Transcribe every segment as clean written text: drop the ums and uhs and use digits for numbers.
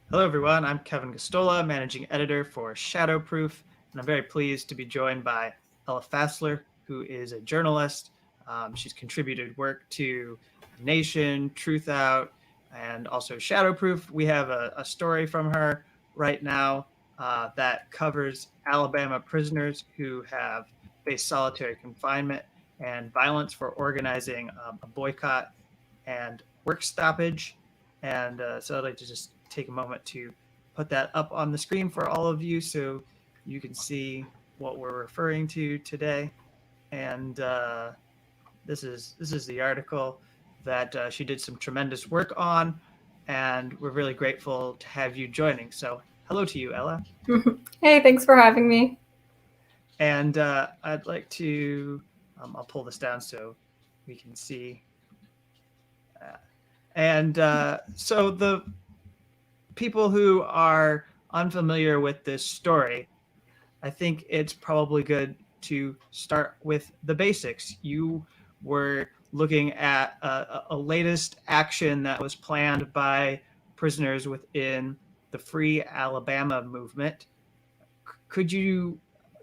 Hello, everyone. I'm Kevin Gostola, managing editor for Shadowproof, and I'm very pleased to be joined by Ella Fassler, who is a journalist. She's contributed work to Nation, Truthout, and also Shadowproof. We have a story from her right now that covers Alabama prisoners who have faced solitary confinement and violence for organizing a boycott and work stoppage. And so I'd like to just take a moment to put that up on the screen for all of you so you can see what we're referring to today. And this is the article that she did some tremendous work on, and we're really grateful to have you joining. So hello to you, Ella. Hey, thanks for having me. And I'd like to, I'll pull this down so we can see. And so the people who are unfamiliar with this story, I think it's probably good to start with the basics. You were looking at a latest action that was planned by prisoners within the Free Alabama movement. Could you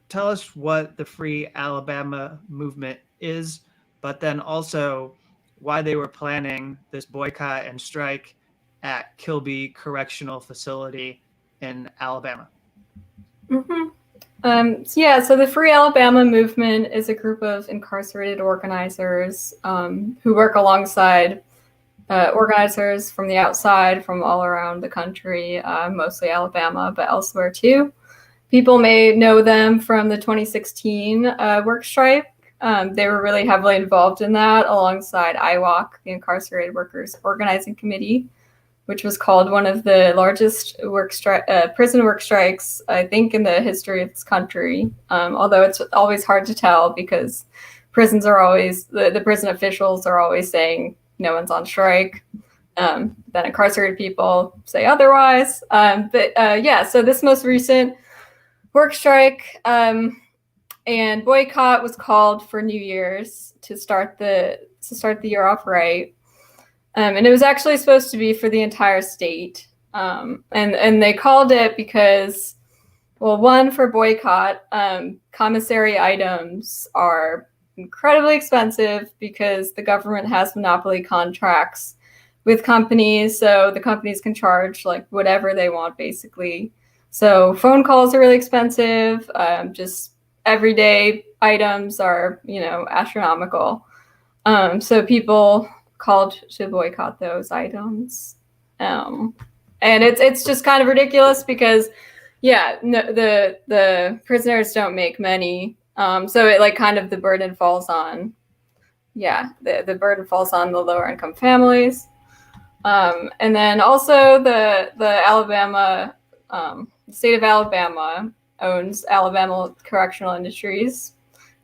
tell us what the Free Alabama movement is, but then also why they were planning this boycott and strike at Kilby Correctional Facility in Alabama? So the Free Alabama movement is a group of incarcerated organizers who work alongside organizers from the outside, from all around the country, mostly Alabama, but elsewhere too. People may know them from the 2016 work strike. They were really heavily involved in that alongside IWOC, the Incarcerated Workers Organizing Committee, which was called one of the largest prison work strikes, I think, in the history of this country. Although it's always hard to tell because prisons are always, the prison officials are always saying no one's on strike. Then incarcerated people say otherwise. So this most recent work strike and boycott was called for New Year's to start the year off right. And it was actually supposed to be for the entire state. And they called it because, well, one, for boycott, commissary items are incredibly expensive because the government has monopoly contracts with companies. So the companies can charge like whatever they want, basically. So phone calls are really expensive. Just everyday items are, astronomical. So people called to boycott those items. And it's just kind of ridiculous because, the prisoners don't make money. So it like kind of the burden falls on, the burden falls on the lower income families. And then also the Alabama, the state of Alabama owns Alabama Correctional Industries,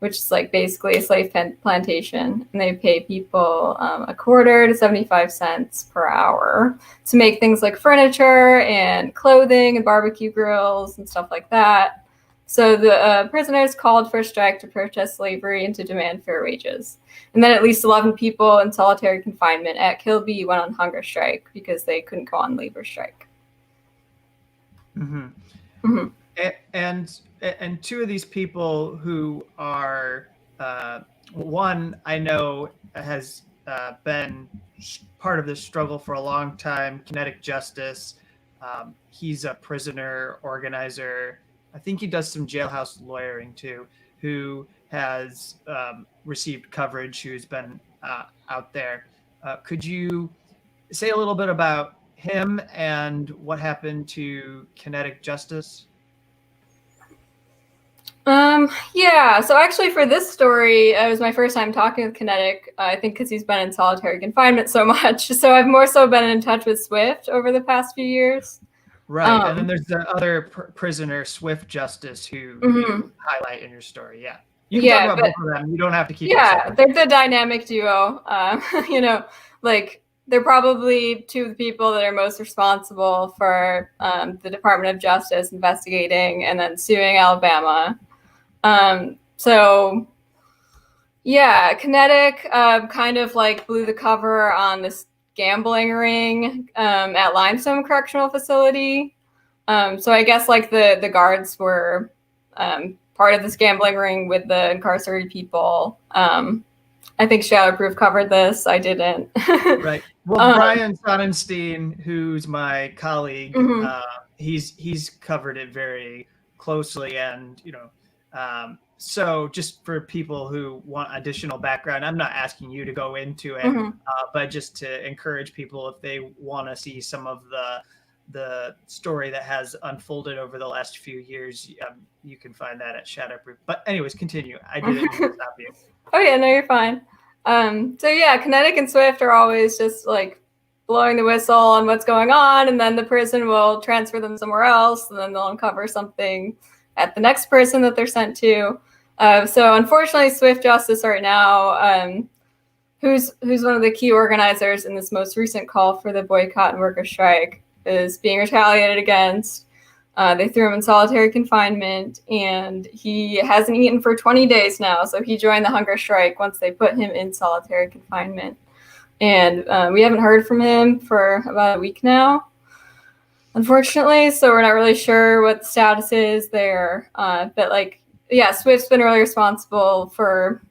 which is like basically a slave plantation, and they pay people a quarter to 75 cents per hour to make things like furniture and clothing and barbecue grills and stuff like that. So the prisoners called for a strike to protest slavery and to demand fair wages. And then at least 11 people in solitary confinement at Kilby went on hunger strike because they couldn't go on labor strike. Mm-hmm. And two of these people who are one I know has been part of this struggle for a long time, Kinetic Justice. He's a prisoner organizer. I think he does some jailhouse lawyering too, who has received coverage, who's been out there. Could you say a little bit about him and what happened to Kinetic Justice? So actually for this story, it was my first time talking with Kinetic, I think because he's been in solitary confinement so much. So I've more so been in touch with Swift over the past few years. Right. And then there's the other prisoner, Swift Justice, who you highlight in your story. Yeah. You can talk about both of them. You don't have to keep it separate. They're the dynamic duo. They're probably two of the people that are most responsible for the Department of Justice investigating and then suing Alabama. Kinetic kind of like blew the cover on this gambling ring at Limestone Correctional Facility. So I guess like the guards were part of this gambling ring with the incarcerated people. I think Shadowproof covered this. I didn't. Right. Well, Brian Sonnenstein, who's my colleague, he's covered it very closely, and so just for people who want additional background, I'm not asking you to go into it, but just to encourage people, if they want to see some of the story that has unfolded over the last few years, you can find that at Shadowproof. But anyways, continue. I didn't stop you. Oh yeah, no, you're fine. So yeah, Kinetic and Swift are always just like blowing the whistle on what's going on, and then the prison will transfer them somewhere else, and then they'll uncover something at the next person that they're sent to. So unfortunately, Swift Justice right now, who's one of the key organizers in this most recent call for the boycott and worker strike, is being retaliated against. They threw him in solitary confinement, and he hasn't eaten for 20 days now. So he joined the hunger strike once they put him in solitary confinement. And we haven't heard from him for about a week now, unfortunately. So we're not really sure what the status is there. But like, yeah, Swift's been really responsible for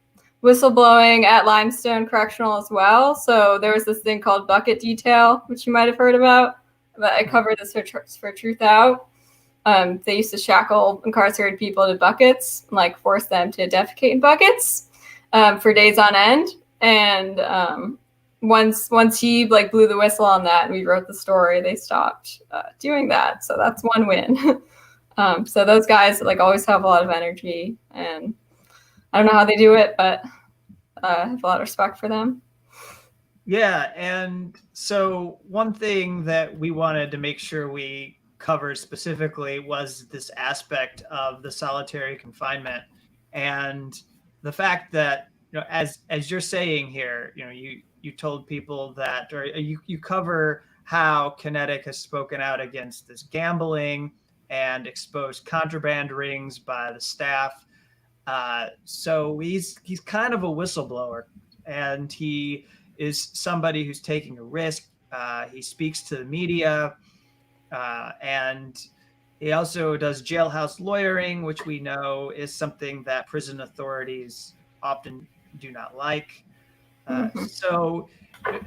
whistleblowing at Limestone Correctional as well. So there was this thing called bucket detail, which you might have heard about. But I covered this for Truthout. They used to shackle incarcerated people to buckets and like force them to defecate in buckets for days on end. And once he like blew the whistle on that and we wrote the story, they stopped doing that. So that's one win. So those guys like always have a lot of energy, and I don't know how they do it, but I have a lot of respect for them. Yeah, and so one thing that we wanted to make sure we covered specifically was this aspect of the solitary confinement, and the fact that, as you're saying here, you told people that, or you cover how Kinetic has spoken out against this gambling and exposed contraband rings by the staff. So he's kind of a whistleblower, and he is somebody who's taking a risk. He speaks to the media, and he also does jailhouse lawyering, which we know is something that prison authorities often do not like. So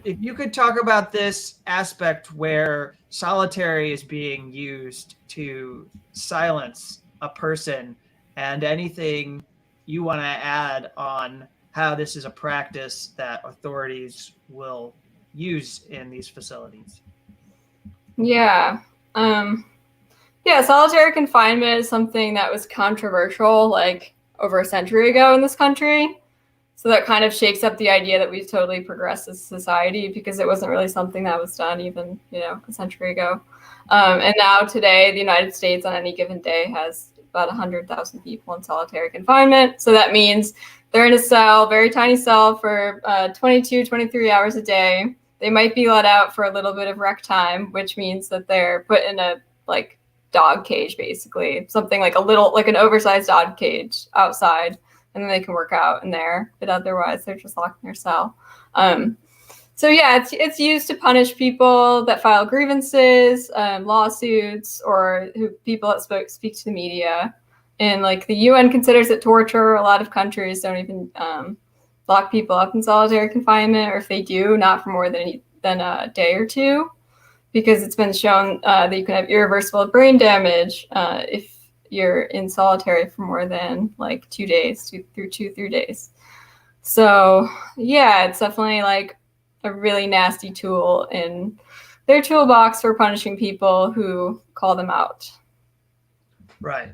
if you could talk about this aspect where solitary is being used to silence a person, and anything you want to add on how this is a practice that authorities will use in these facilities. Yeah. Solitary confinement is something that was controversial like over a century ago in this country. So that kind of shakes up the idea that we've totally progressed as a society, because it wasn't really something that was done even, a century ago. And now today, the United States on any given day has about 100,000 people in solitary confinement. So that means they're in a cell, very tiny cell, for 22, 23 hours a day. They might be let out for a little bit of rec time, which means that they're put in a like dog cage, basically, something like an oversized dog cage outside, and then they can work out in there. But otherwise, they're just locked in their cell. So yeah, it's used to punish people that file grievances, lawsuits, or people that speak to the media. And like the UN considers it torture. A lot of countries don't even lock people up in solitary confinement, or if they do, not for more than a day or two, because it's been shown that you can have irreversible brain damage if you're in solitary for more than like 2 days, 3 days. So yeah, it's definitely like a really nasty tool in their toolbox for punishing people who call them out. Right.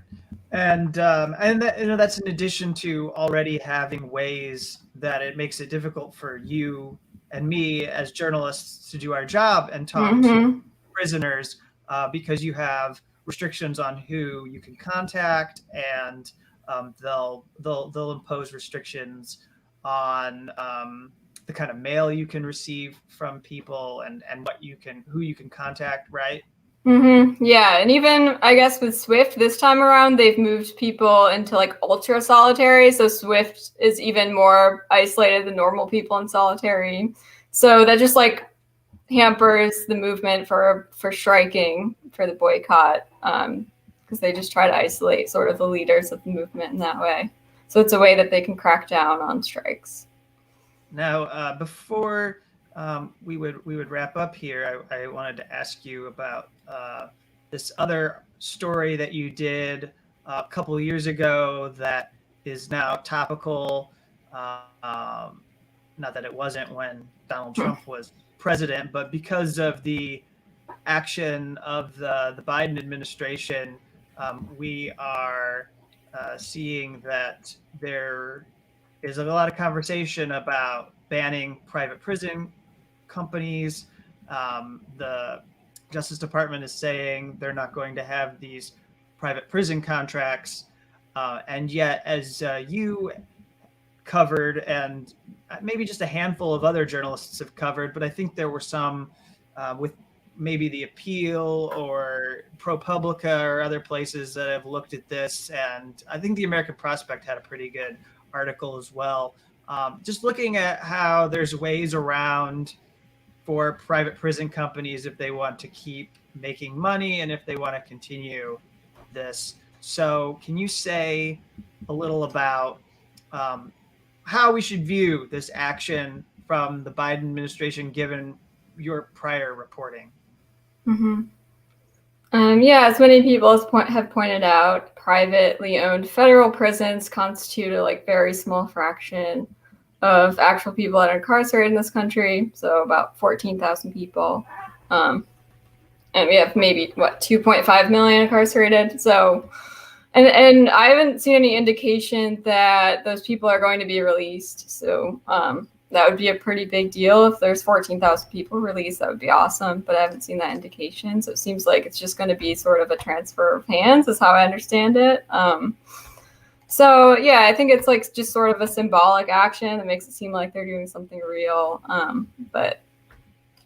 And that's in addition to already having ways that it makes it difficult for you and me as journalists to do our job and talk to prisoners, because you have restrictions on who you can contact, and they'll impose restrictions on the kind of mail you can receive from people, and who you can contact, right? Yeah, and even I guess with Swift this time around, they've moved people into like ultra solitary. So Swift is even more isolated than normal people in solitary. So that just like hampers the movement for striking for the boycott, because they just try to isolate sort of the leaders of the movement in that way. So it's a way that they can crack down on strikes. Now, before we would wrap up here, I wanted to ask you about this other story that you did a couple of years ago that is now topical. Not that it wasn't when Donald Trump was president, but because of the action of the Biden administration, we are seeing that there is a lot of conversation about banning private prison companies. The Justice Department is saying they're not going to have these private prison contracts. And yet, as you covered, and maybe just a handful of other journalists have covered, but I think there were some with maybe the Appeal or ProPublica or other places that have looked at this. And I think the American Prospect had a pretty good article as well. Just looking at how there's ways around for private prison companies if they want to keep making money and if they want to continue this. So can you say a little about how we should view this action from the Biden administration, given your prior reporting? Mm-hmm. Yeah, as many people have pointed out, privately owned federal prisons constitute a very small fraction of actual people that are incarcerated in this country. So about 14,000 people, and we have maybe 2.5 million incarcerated. So, and I haven't seen any indication that those people are going to be released. So that would be a pretty big deal. If there's 14,000 people released, that would be awesome. But I haven't seen that indication. So it seems like it's just going to be sort of a transfer of hands, is how I understand it. So yeah, I think it's just sort of a symbolic action that makes it seem like they're doing something real.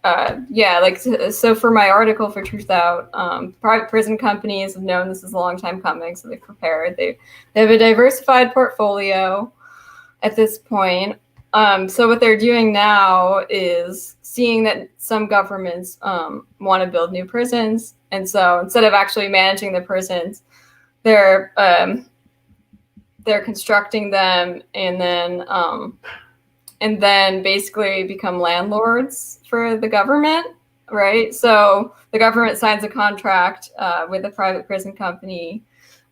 So for my article for Truthout, private prison companies have known this is a long time coming, so they've prepared. They have a diversified portfolio at this point. So what they're doing now is seeing that some governments want to build new prisons, and so instead of actually managing the prisons, they're constructing them and then basically become landlords for the government, right? So the government signs a contract with a private prison company,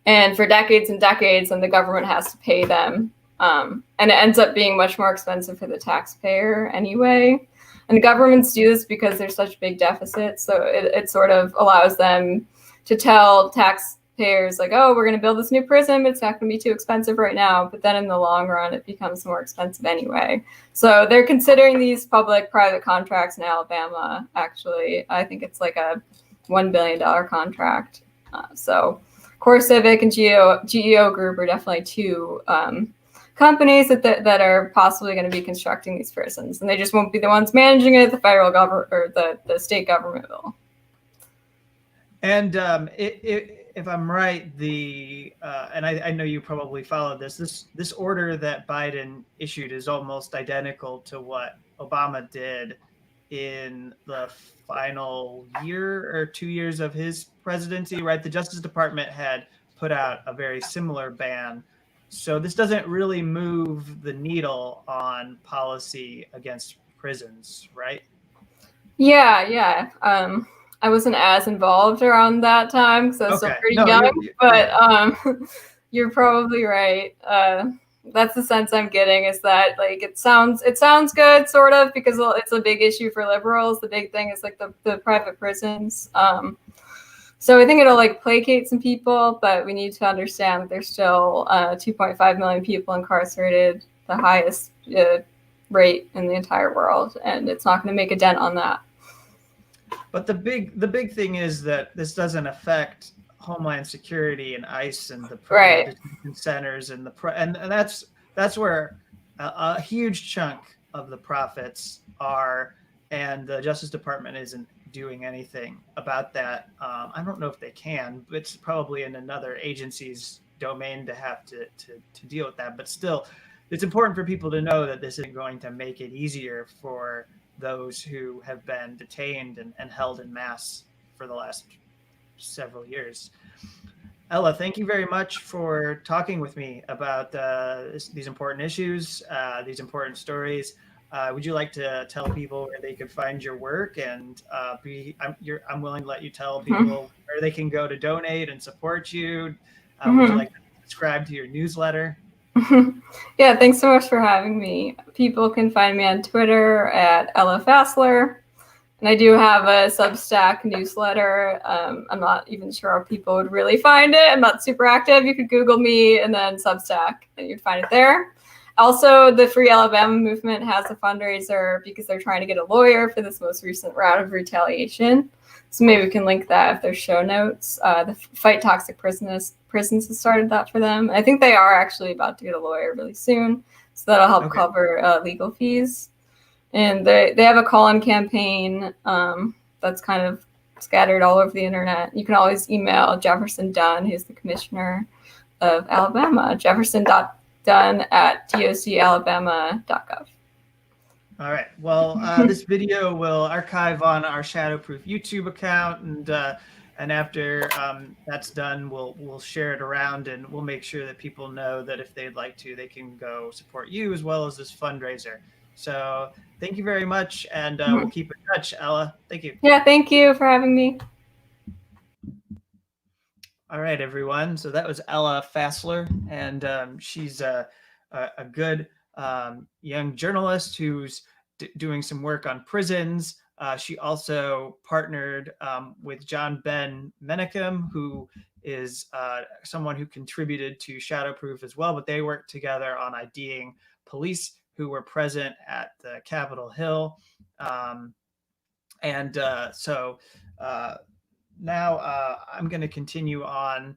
and for decades and decades, then the government has to pay them. And it ends up being much more expensive for the taxpayer anyway. And the governments do this because there's such big deficits. So it sort of allows them to tell taxpayers, oh, we're going to build this new prison, but it's not going to be too expensive right now. But then in the long run, it becomes more expensive anyway. So they're considering these public-private contracts in Alabama, actually. I think it's like a $1 billion contract. So CoreCivic and GEO Group are definitely two companies that are possibly going to be constructing these prisons, and they just won't be the ones managing it. The federal government or the state government will. And if I'm right, and I know you probably followed this order that Biden issued is almost identical to what Obama did in the final year or 2 years of his presidency, right? The Justice Department had put out a very similar ban. So this doesn't really move the needle on policy against prisons, right? Yeah. I wasn't as involved around that time because I was still pretty young, but you're probably right. That's the sense I'm getting, is that it sounds good, sort of, because it's a big issue for liberals. The big thing is the private prisons. So I think it'll placate some people, but we need to understand that there's still 2.5 million people incarcerated, the highest rate in the entire world, and it's not going to make a dent on that. But the big thing is that this doesn't affect Homeland Security and ICE and the detention centers and and that's where a huge chunk of the profits are, and the Justice Department isn't doing anything about that. I don't know if they can, but it's probably in another agency's domain to have to deal with that. But still, it's important for people to know that this isn't going to make it easier for those who have been detained and held in mass for the last several years. Ella, thank you very much for talking with me about these important issues, these important stories. Would you like to tell people where they could find your work? And I'm willing to let you tell people where they can go to donate and support you. Would you like to subscribe to your newsletter? Yeah, thanks so much for having me. People can find me on Twitter at Ella Fassler. And I do have a Substack newsletter. I'm not even sure how people would really find it. I'm not super active. You could Google me and then Substack, and you'd find it there. Also, the Free Alabama movement has a fundraiser because they're trying to get a lawyer for this most recent round of retaliation. So maybe we can link that if there's show notes. The Fight Toxic Prisons has started that for them. I think they are actually about to get a lawyer really soon. So that'll help cover legal fees. And they have a call-in campaign that's kind of scattered all over the internet. You can always email Jefferson Dunn, who's the commissioner of Alabama, jefferson.dunn@docalabama.gov. All right. Well, this video will archive on our Shadowproof YouTube account, and after that's done, we'll share it around, and we'll make sure that people know that if they'd like to, they can go support you as well as this fundraiser. So thank you very much, and we'll keep in touch, Ella. Thank you. Yeah, thank you for having me. All right, everyone. So that was Ella Fassler, and she's a good young journalist who's doing some work on prisons. She also partnered with John Ben Menachem, who is someone who contributed to Shadowproof as well, but they worked together on IDing police who were present at the Capitol Hill. Now I'm going to continue on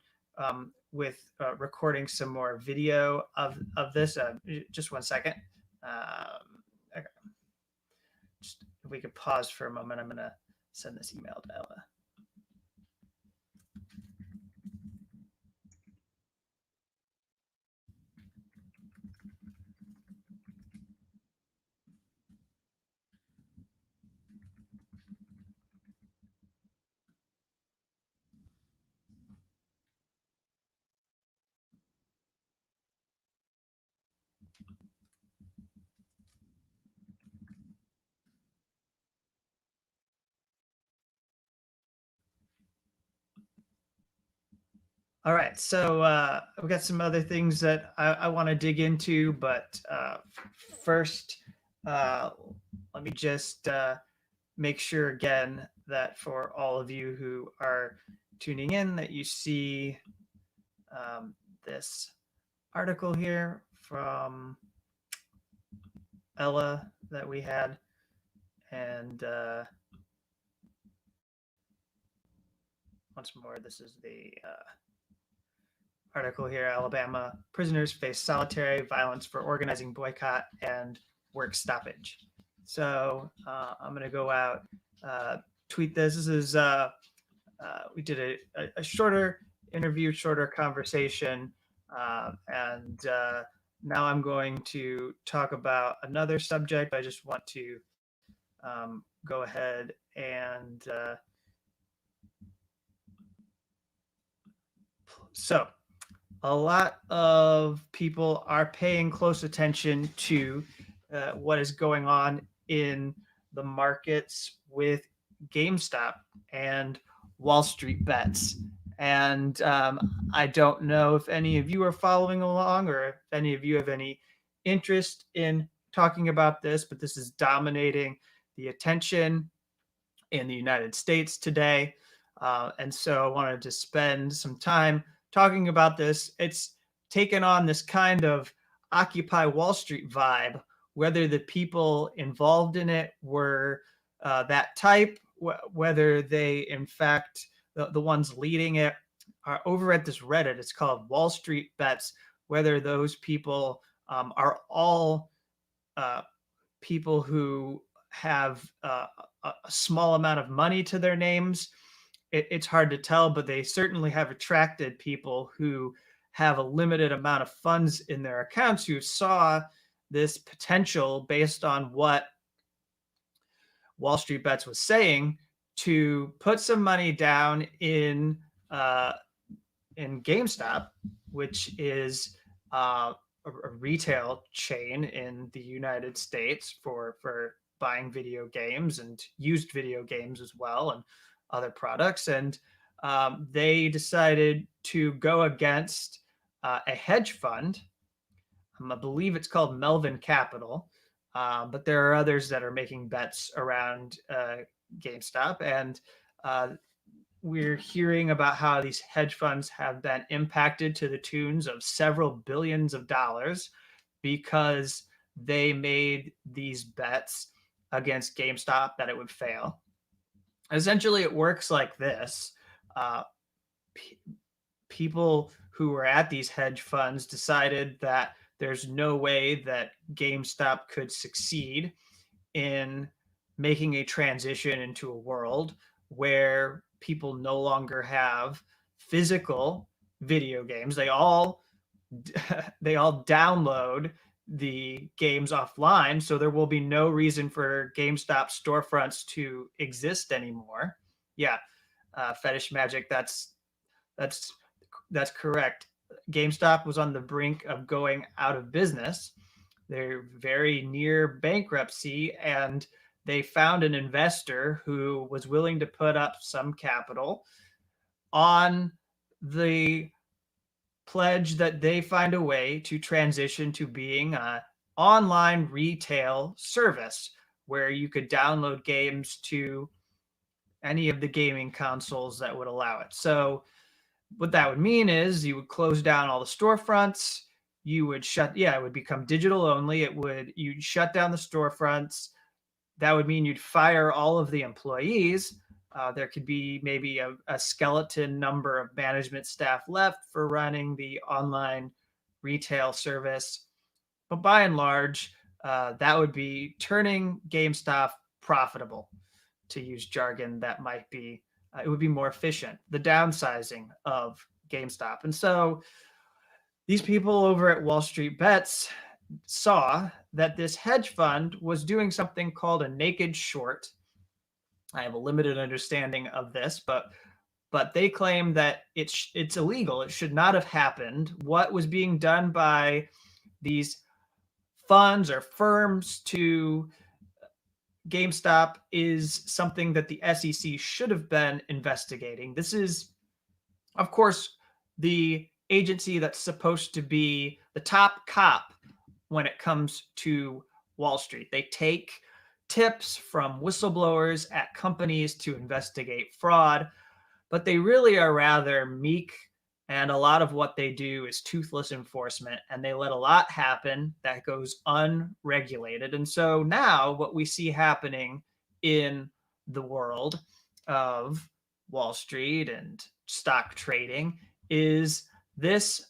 with recording some more video of this. Just 1 second. Okay. Just, if we could pause for a moment, I'm going to send this email to Ella. All right, so I've got some other things that I want to dig into, but first, let me just make sure again that for all of you who are tuning in, that you see this article here from Ella that we had, and once more, this is the article here. Alabama prisoners face solitary violence for organizing boycott and work stoppage. So I'm going to go out, tweet this. This is, we did a shorter interview, shorter conversation. And now I'm going to talk about another subject. I just want to go ahead and so a lot of people are paying close attention to what is going on in the markets with GameStop and WallStreetBets. And I don't know if any of you are following along or if any of you have any interest in talking about this, but this is dominating the attention in the United States today. And so I wanted to spend some time talking about this. It's taken on this kind of Occupy Wall Street vibe, whether the people involved in it were that type, whether they, in fact, the ones leading it are over at this Reddit. It's called WallStreetBets, whether those people are all people who have a small amount of money to their names. It's hard to tell, but they certainly have attracted people who have a limited amount of funds in their accounts who saw this potential based on what WallStreetBets was saying to put some money down in GameStop, which is a retail chain in the United States for buying video games and used video games as well, and other products. And they decided to go against a hedge fund. I believe it's called Melvin Capital, but there are others that are making bets around GameStop. And we're hearing about how these hedge funds have been impacted to the tunes of several billions of dollars because they made these bets against GameStop that it would fail. Essentially, it works like this. People who were at these hedge funds decided that there's no way that GameStop could succeed in making a transition into a world where people no longer have physical video games. They all download the games offline, so there will be no reason for GameStop storefronts to exist anymore. Yeah, Fetish Magic, that's correct. GameStop was on the brink of going out of business. They're very near bankruptcy, and they found an investor who was willing to put up some capital on the pledge that they find a way to transition to being an online retail service where you could download games to any of the gaming consoles that would allow it. So what that would mean is you would close down all the storefronts. You would it would become digital only. You'd shut down the storefronts. That would mean you'd fire all of the employees. There could be maybe a skeleton number of management staff left for running the online retail service. But by and large, that would be turning GameStop profitable, to use jargon that might be, it would be more efficient, the downsizing of GameStop. And so these people over at WallStreetBets saw that this hedge fund was doing something called a naked short. I have a limited understanding of this, but they claim that it's illegal. It should not have happened. What was being done by these funds or firms to GameStop is something that the SEC should have been investigating. This is, of course, the agency that's supposed to be the top cop when it comes to Wall Street. They take tips from whistleblowers at companies to investigate fraud, but they really are rather meek, and a lot of what they do is toothless enforcement, and they let a lot happen that goes unregulated. And so now what we see happening in the world of Wall Street and stock trading is this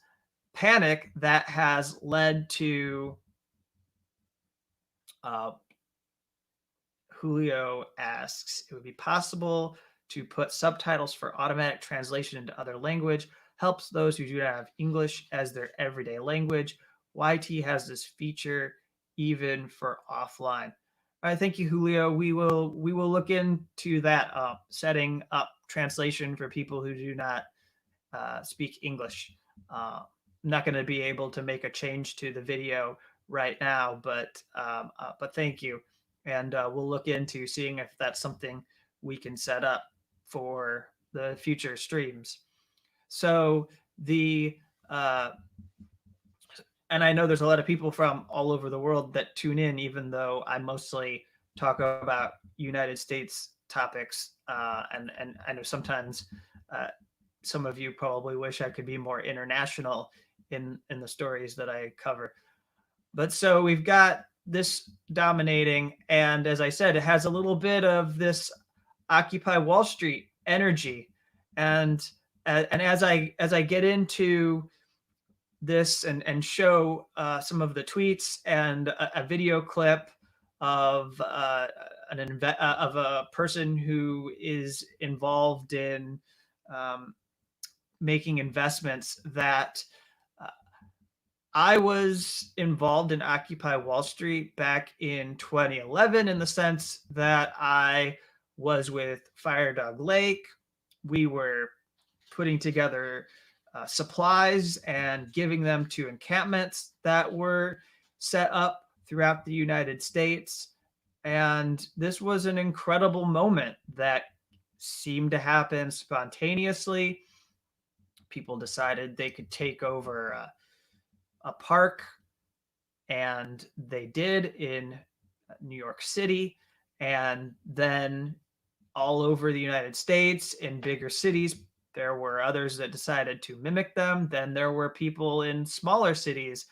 panic that has led to Julio asks, it would be possible to put subtitles for automatic translation into other language, helps those who do not have English as their everyday language. YT has this feature even for offline. All right, thank you, Julio. We will look into that, setting up translation for people who do not speak English. I'm not going to be able to make a change to the video right now, but thank you. And we'll look into seeing if that's something we can set up for the future streams. So and I know there's a lot of people from all over the world that tune in, even though I mostly talk about United States topics. And I know sometimes some of you probably wish I could be more international in the stories that I cover. But so we've got this dominating, and as I said, it has a little bit of this Occupy Wall Street energy. And as I get into this and show some of the tweets and a video clip of a person who is involved in making investments that I was involved in Occupy Wall Street back in 2011 in the sense that I was with Fire Dog Lake. We were putting together supplies and giving them to encampments that were set up throughout the United States. And this was an incredible moment that seemed to happen spontaneously. People decided they could take over a park, and they did in New York City. And then all over the United States in bigger cities, there were others that decided to mimic them. Then there were people in smaller cities,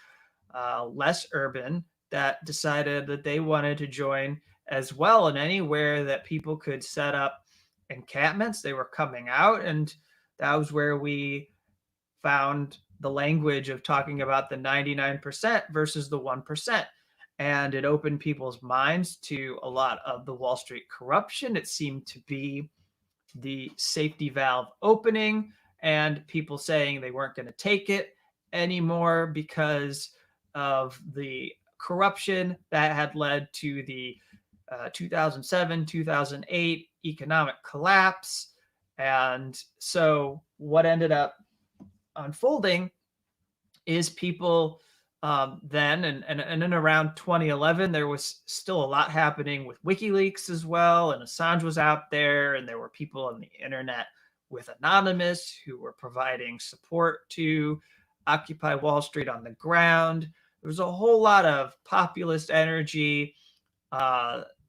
less urban, that decided that they wanted to join as well. And anywhere that people could set up encampments, they were coming out. And that was where we found the language of talking about the 99% versus the 1%. And it opened people's minds to a lot of the Wall Street corruption. It seemed to be the safety valve opening, and people saying they weren't going to take it anymore because of the corruption that had led to the 2007, 2008 economic collapse. And so what ended up unfolding is people then and in around 2011, there was still a lot happening with WikiLeaks as well, and Assange was out there, and there were people on the internet with Anonymous who were providing support to Occupy Wall Street on the ground. There was a whole lot of populist energy,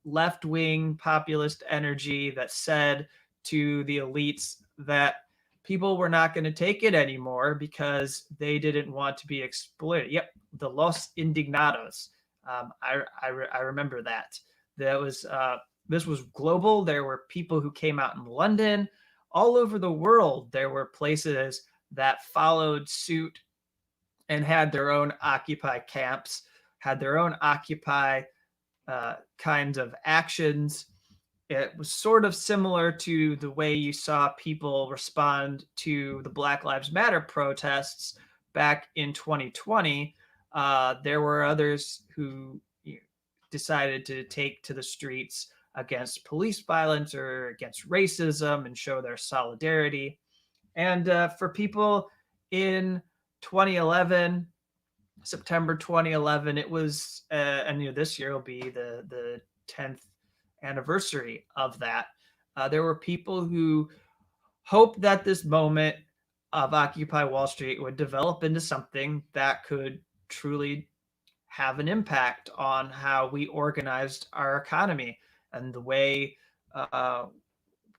left-wing populist energy that said to the elites that people were not going to take it anymore because they didn't want to be exploited. Yep, the Los Indignados. I remember that. That was this was global. There were people who came out in London, all over the world. There were places that followed suit and had their own Occupy camps, had their own Occupy kinds of actions. It was sort of similar to the way you saw people respond to the Black Lives Matter protests back in 2020. There were others who decided to take to the streets against police violence or against racism and show their solidarity. And for people in 2011, September 2011, it was, and this year will be the 10th anniversary of that. There were people who hoped that this moment of Occupy Wall Street would develop into something that could truly have an impact on how we organized our economy and the way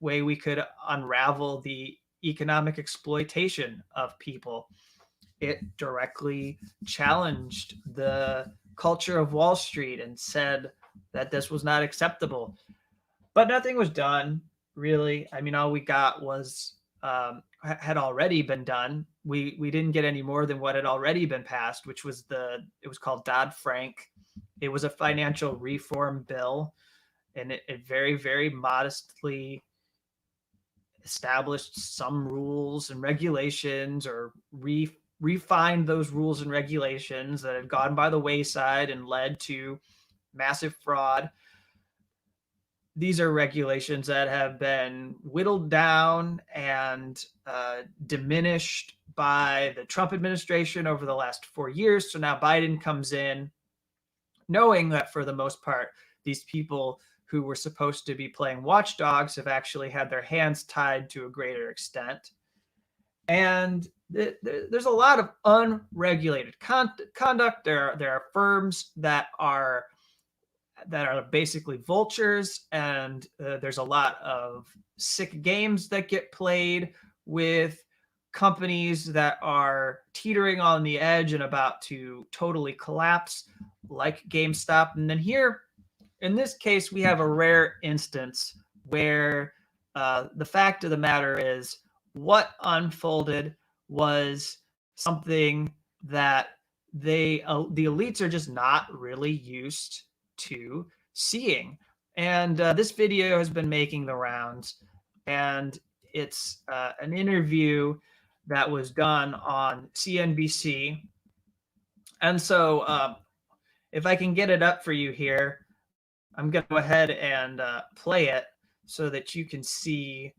we could unravel the economic exploitation of people. It directly challenged the culture of Wall Street and said that this was not acceptable. But nothing was done, really. I mean, all we got was had already been done. We didn't get any more than what had already been passed, which was it was called Dodd-Frank. It was a financial reform bill, and it very, very modestly established some rules and regulations, or refined those rules and regulations that had gone by the wayside and led to massive fraud. These are regulations that have been whittled down and diminished by the Trump administration over the last 4 years. So now Biden comes in knowing that for the most part, these people who were supposed to be playing watchdogs have actually had their hands tied to a greater extent. And there's a lot of unregulated conduct. There are firms that are basically vultures, and there's a lot of sick games that get played with companies that are teetering on the edge and about to totally collapse, like GameStop. And then here, in this case, we have a rare instance where the fact of the matter is what unfolded was something that the elites are just not really used to seeing. And this video has been making the rounds, and it's an interview that was done on CNBC And so if I can get it up for you here, I'm going to go ahead and play it so that you can see,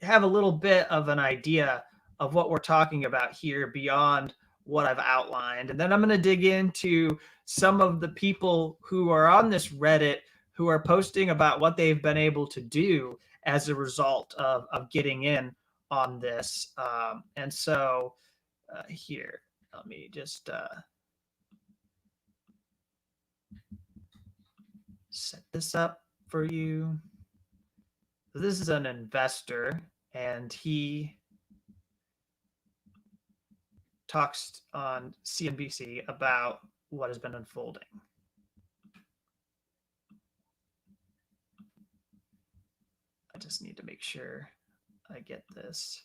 have a little bit of an idea of what we're talking about here beyond what I've outlined. And then I'm going to dig into some of the people who are on this Reddit who are posting about what they've been able to do as a result of getting in on this. And so here, let me just set this up for you. So this is an investor, and he talks on CNBC about what has been unfolding. I just need to make sure I get this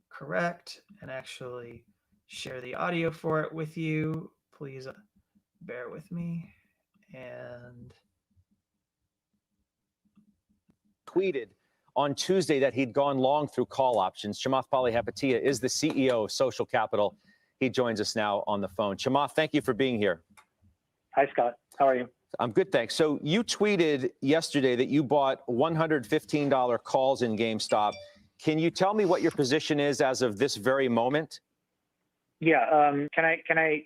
correct and actually share the audio for it with you. Please bear with me. And tweeted on Tuesday that he'd gone long through call options. Chamath Palihapitiya is the CEO of Social Capital. He joins us now on the phone. Chamath, thank you for being here. Hi, Scott. How are you? I'm good, thanks. So you tweeted yesterday that you bought $115 calls in GameStop. Can you tell me what your position is as of this very moment? Yeah. Can I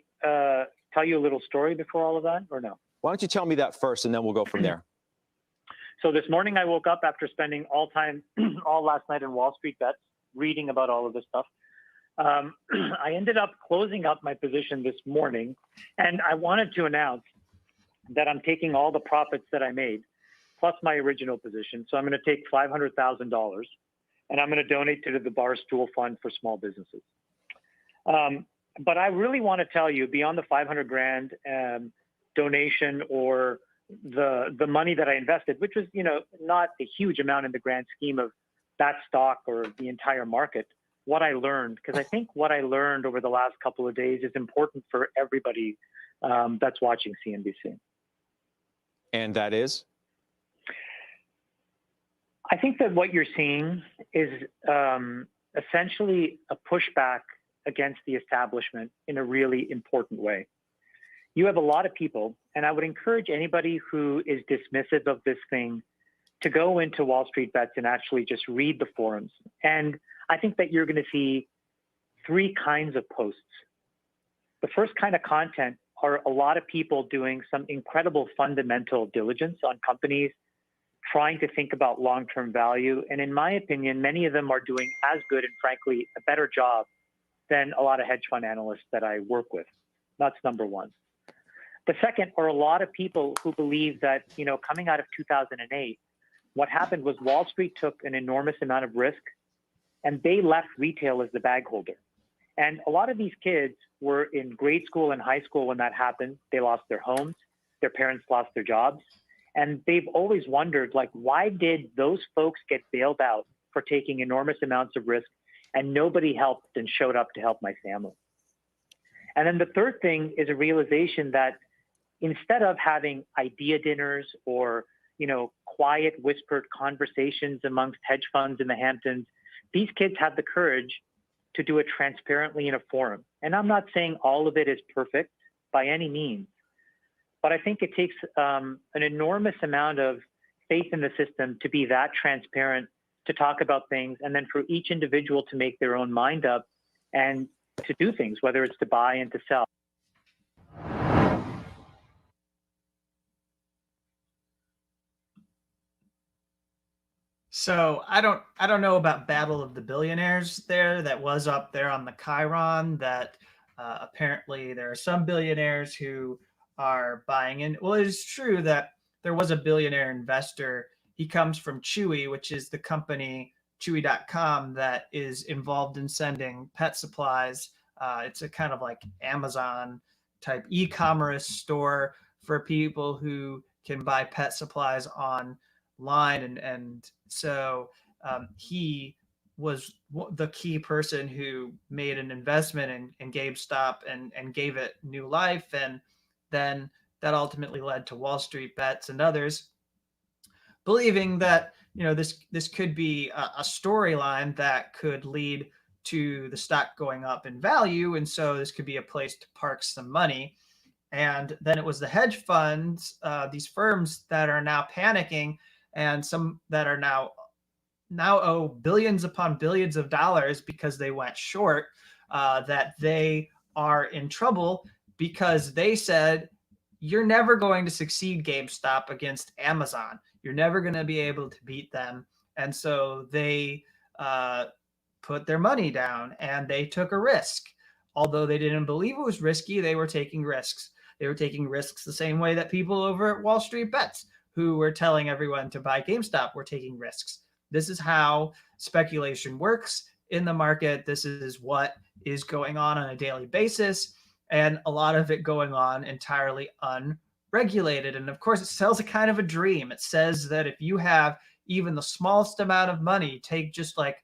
tell you a little story before all of that, or no? Why don't you tell me that first, and then we'll go from there. So this morning I woke up after spending all last night in WallStreetBets, reading about all of this stuff. I ended up closing up my position this morning, and I wanted to announce that I'm taking all the profits that I made, plus my original position. So I'm going to take $500,000, and I'm going to donate to the Barstool Fund for Small Businesses. But I really want to tell you, beyond the 500 grand donation or the money that I invested, which was, not a huge amount in the grand scheme of that stock or the entire market, what I learned, because I think what I learned over the last couple of days is important for everybody that's watching CNBC. And that is? I think that what you're seeing is essentially a pushback against the establishment in a really important way. You have a lot of people, and I would encourage anybody who is dismissive of this thing to go into WallStreetBets and actually just read the forums. And I think that you're going to see three kinds of posts. The first kind of content are a lot of people doing some incredible fundamental diligence on companies, trying to think about long-term value. And in my opinion, many of them are doing as good and frankly, a better job than a lot of hedge fund analysts that I work with. That's number one. The second are a lot of people who believe that, coming out of 2008, what happened was Wall Street took an enormous amount of risk and they left retail as the bag holder. And a lot of these kids were in grade school and high school when that happened. They lost their homes, their parents lost their jobs. And they've always wondered, why did those folks get bailed out for taking enormous amounts of risk and nobody helped and showed up to help my family? And then the third thing is a realization that instead of having idea dinners or, quiet whispered conversations amongst hedge funds in the Hamptons, these kids have the courage to do it transparently in a forum. And I'm not saying all of it is perfect by any means, but I think it takes an enormous amount of faith in the system to be that transparent, to talk about things, and then for each individual to make their own mind up and to do things, whether it's to buy and to sell. So I don't know about Battle of the Billionaires there. That was up there on the Chiron. That apparently there are some billionaires who are buying in. Well, it is true that there was a billionaire investor. He comes from Chewy, which is the company Chewy.com that is involved in sending pet supplies. It's a kind of like Amazon type e-commerce store for people who can buy pet supplies online, and so he was the key person who made an investment in GameStop and gave it new life, and then that ultimately led to WallStreetBets and others believing that this could be a storyline that could lead to the stock going up in value. And so this could be a place to park some money. And then it was the hedge funds, these firms that are now panicking, and some that are now owe billions upon billions of dollars because they went short, that they are in trouble because they said, you're never going to succeed, GameStop, against Amazon. You're never going to be able to beat them. And so they put their money down and they took a risk. Although they didn't believe it was risky, they were taking risks. They were taking risks the same way that people over at WallStreetBets, who were telling everyone to buy GameStop, were taking risks. This is how speculation works in the market. This is what is going on a daily basis, and a lot of it going on entirely unregulated. And of course, it sells a kind of a dream. It says that if you have even the smallest amount of money, take just like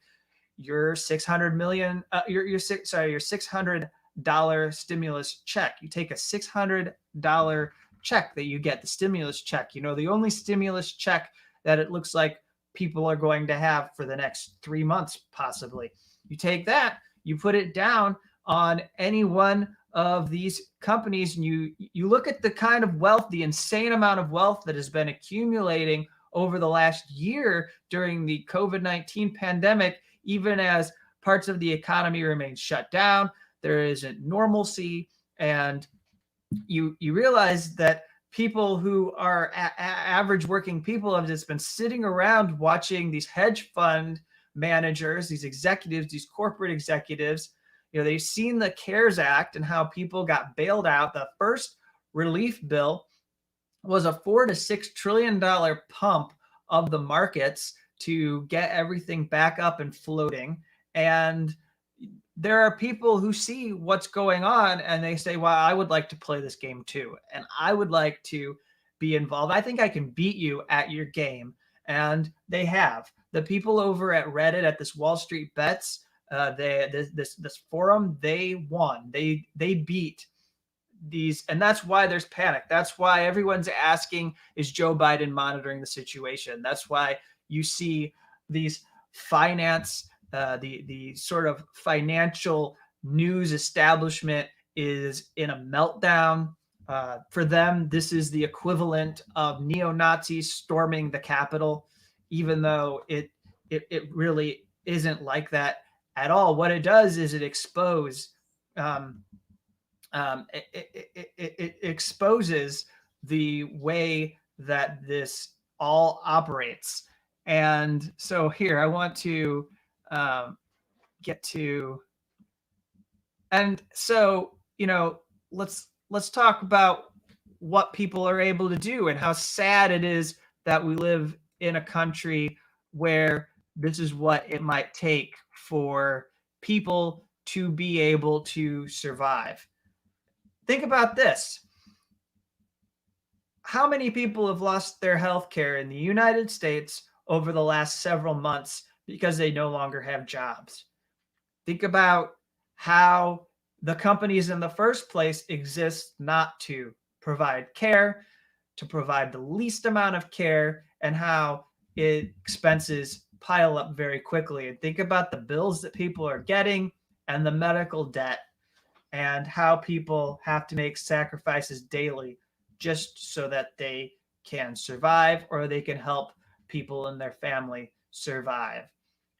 your $600 stimulus check. You take a $600 check that you get, the stimulus check, the only stimulus check that it looks like people are going to have for the next 3 months, possibly. You take that, you put it down on any one of these companies, and you look at the kind of wealth, the insane amount of wealth that has been accumulating over the last year during the COVID-19 pandemic, even as parts of the economy remain shut down, there isn't normalcy, and you realize that people who are average working people have just been sitting around watching these hedge fund managers, these executives, these corporate executives. They've seen the CARES Act and how people got bailed out. The first relief bill was a $4 to $6 trillion pump of the markets to get everything back up and floating. And there are people who see what's going on and they say, well, I would like to play this game too. And I would like to be involved. I think I can beat you at your game. And they have. The people over at Reddit, at this WallStreetBets, this forum, they won. They beat these. And that's why there's panic. That's why everyone's asking, is Joe Biden monitoring the situation? That's why you see these the sort of financial news establishment is in a meltdown. For them, this is the equivalent of neo-Nazis storming the Capitol, even though it really isn't like that at all. What it does is it exposes the way that this all operates. And so here I want to get to, and so let's talk about what people are able to do and how sad it is that we live in a country where this is what it might take for people to be able to survive. Think about this. How many people have lost their health care in the United States over the last several months because they no longer have jobs? Think about how the companies in the first place exist not to provide care, to provide the least amount of care, and how expenses pile up very quickly. And think about the bills that people are getting and the medical debt, and how people have to make sacrifices daily just so that they can survive or they can help people in their family survive.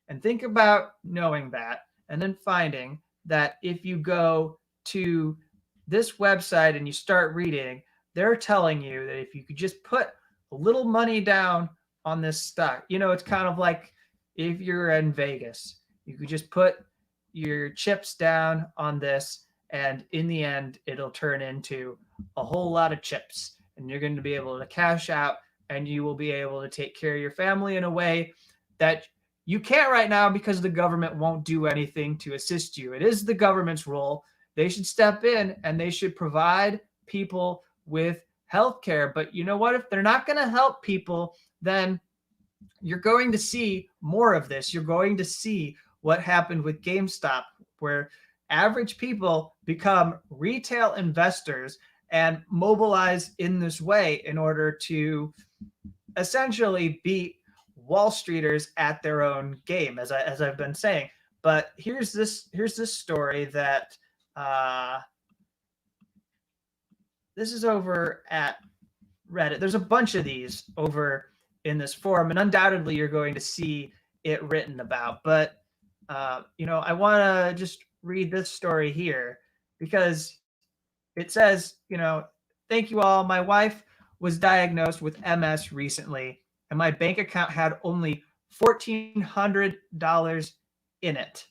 And think about knowing that, and then finding that if you go to this website and you start reading, they're telling you that if you could just put a little money down on this stock, it's kind of like if you're in Vegas, you could just put your chips down on this, and in the end, it'll turn into a whole lot of chips, and you're going to be able to cash out, and you will be able to take care of your family in a way that you can't right now because the government won't do anything to assist you. It is the government's role. They should step in and they should provide people with health care. But you know what? If they're not going to help people, then you're going to see more of this. You're going to see what happened with GameStop, where average people become retail investors and mobilize in this way in order to essentially beat Wall Streeters at their own game. As I've been saying, But here's this story that this is over at Reddit. There's a bunch of these over in this forum, and undoubtedly you're going to see it written about. But I want to just read this story here because it says, thank you all. My wife was diagnosed with MS recently, and my bank account had only $1,400 in it.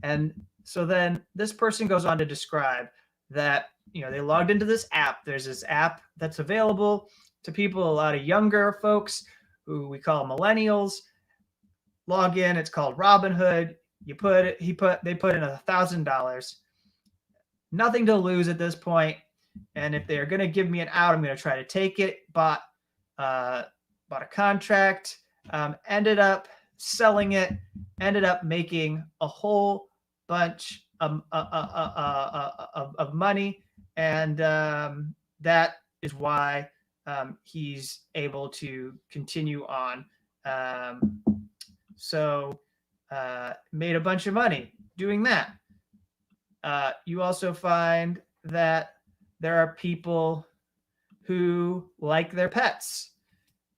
And so then this person goes on to describe that, they logged into this app. There's this app that's available to people, a lot of younger folks who we call millennials. Log in. It's called Robinhood. They put in $1,000. Nothing to lose at this point. And if they're going to give me an out, I'm going to try to take it. Bought a contract, ended up selling it, ended up making a whole bunch of money. And that is why he's able to continue on. So made a bunch of money doing that. You also find that there are people who like their pets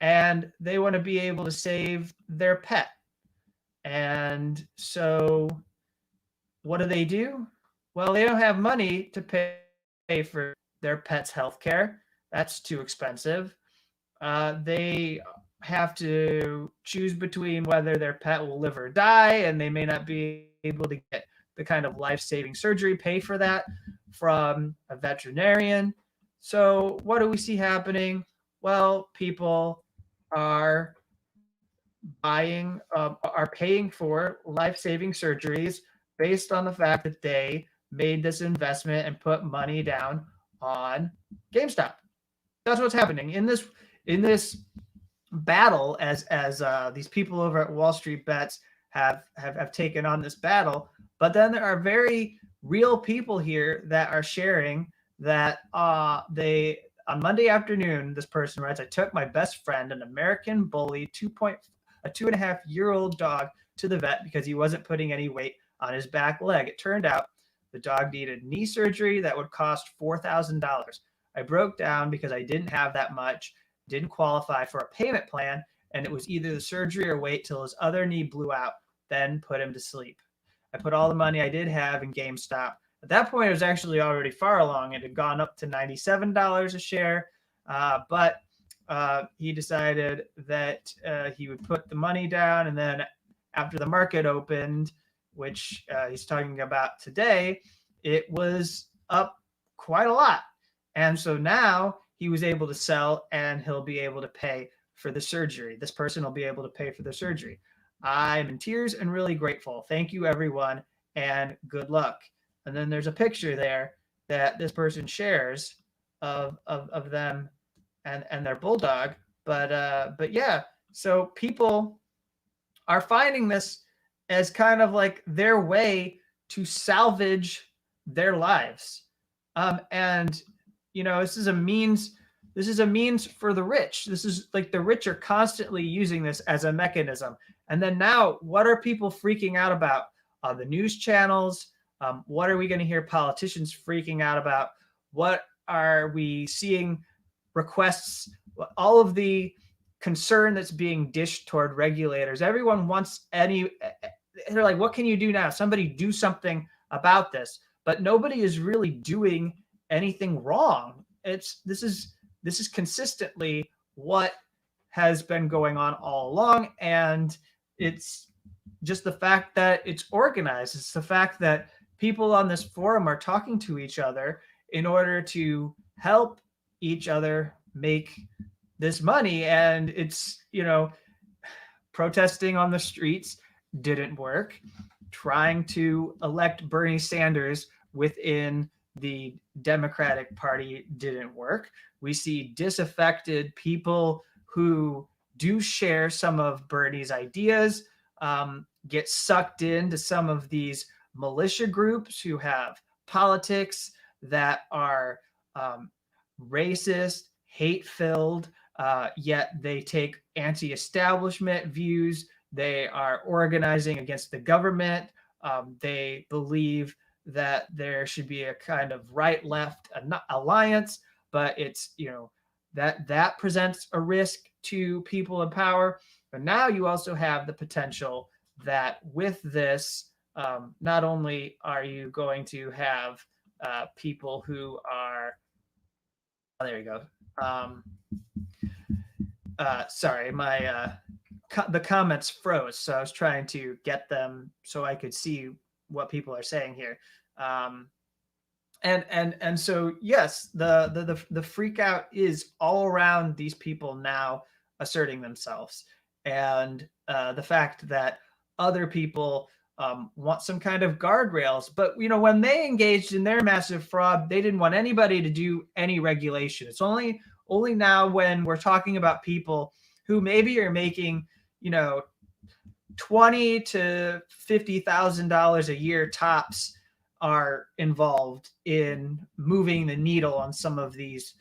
and they want to be able to save their pet. And so what do? Well, they don't have money to pay for their pet's health care. That's too expensive. They have to choose between whether their pet will live or die, and they may not be able to get the kind of life-saving surgery, pay for that from a veterinarian. So what do we see happening? Well, people are paying for life-saving surgeries based on the fact that they made this investment and put money down on GameStop. That's what's happening in this battle as these people over at WallStreetBets have taken on this battle. But then there are very real people here that are sharing that they on Monday afternoon, this person writes, I took my best friend, an American bully, a 2.5-year-old dog, to the vet because he wasn't putting any weight on his back leg. It turned out the dog needed knee surgery that would cost $4,000. I broke down because I didn't have that much, didn't qualify for a payment plan, and it was either the surgery or wait till his other knee blew out, then put him to sleep. I put all the money I did have in GameStop. At that point, it was actually already far along. It had gone up to $97 a share, but he decided that he would put the money down, and then after the market opened, which he's talking about today, it was up quite a lot. And so now he was able to sell, and he'll be able to pay for the surgery. This person will be able to pay for the surgery. I'm in tears and really grateful. Thank you, everyone, and good luck. And then there's a picture there that this person shares of them and their bulldog. But yeah, so people are finding this as kind of like their way to salvage their lives. And this is a means for the rich. This is like the rich are constantly using this as a mechanism. And then now, what are people freaking out about? The news channels. What are we going to hear politicians freaking out about? What are we seeing requests? All of the concern that's being dished toward regulators. Everyone wants they're like, what can you do now? Somebody do something about this. But nobody is really doing anything wrong. This is consistently what has been going on all along, and it's just the fact that it's organized. It's the fact that people on this forum are talking to each other in order to help each other make this money. And it's, protesting on the streets didn't work. Trying to elect Bernie Sanders within the Democratic Party didn't work. We see disaffected people who do share some of Bernie's ideas get sucked into some of these militia groups who have politics that are racist, hate-filled, yet they take anti-establishment views. They are organizing against the government. They believe that there should be a kind of right-left alliance, but it's, that presents a risk to people in power. But now you also have the potential that with this, not only are you going to have people who are, oh, there you go. Sorry, the comments froze, so I was trying to get them so I could see what people are saying here. And so yes, the freak out is all around these people now asserting themselves, and the fact that other people want some kind of guardrails. But when they engaged in their massive fraud, they didn't want anybody to do any regulation. It's only now when we're talking about people who maybe are making $20,000 to $50,000 a year tops are involved in moving the needle on some of these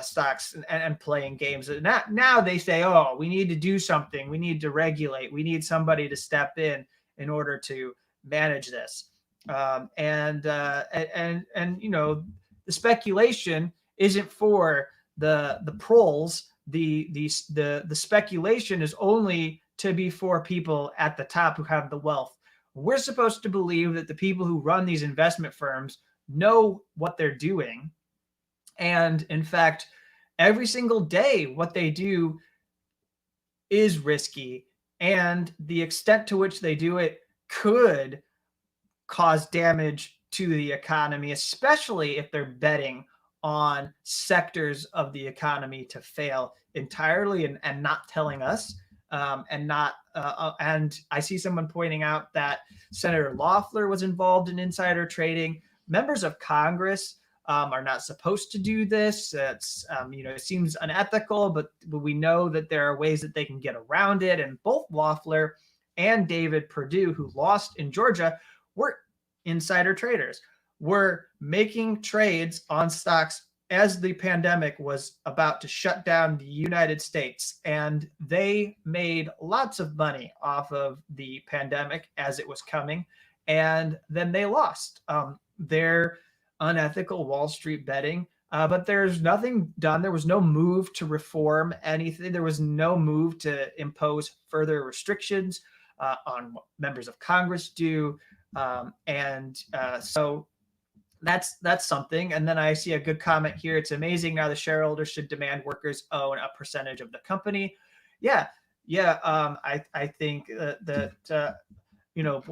stocks and playing games. Now they say, oh, we need to do something. We need to regulate. We need somebody to step in order to manage this. And the speculation isn't for the proles. The speculation is only to be for people at the top who have the wealth. We're supposed to believe that the people who run these investment firms know what they're doing. And in fact, every single day, what they do is risky. And the extent to which they do it could cause damage to the economy, especially if they're betting on sectors of the economy to fail entirely and not telling us. And I see someone pointing out that Senator Loeffler was involved in insider trading. Members of Congress are not supposed to do this. It's it seems unethical, but we know that there are ways that they can get around it. And both Loeffler and David Perdue, who lost in Georgia, were insider traders. Were making trades on stocks as the pandemic was about to shut down the United States, and they made lots of money off of the pandemic as it was coming, and then they lost. Their unethical Wall Street betting, but there's nothing done. There was no move to reform anything. There was no move to impose further restrictions on what members of Congress do, so that's something. And then I see a good comment here. It's amazing now the shareholders should demand workers own a percentage of the company. I think that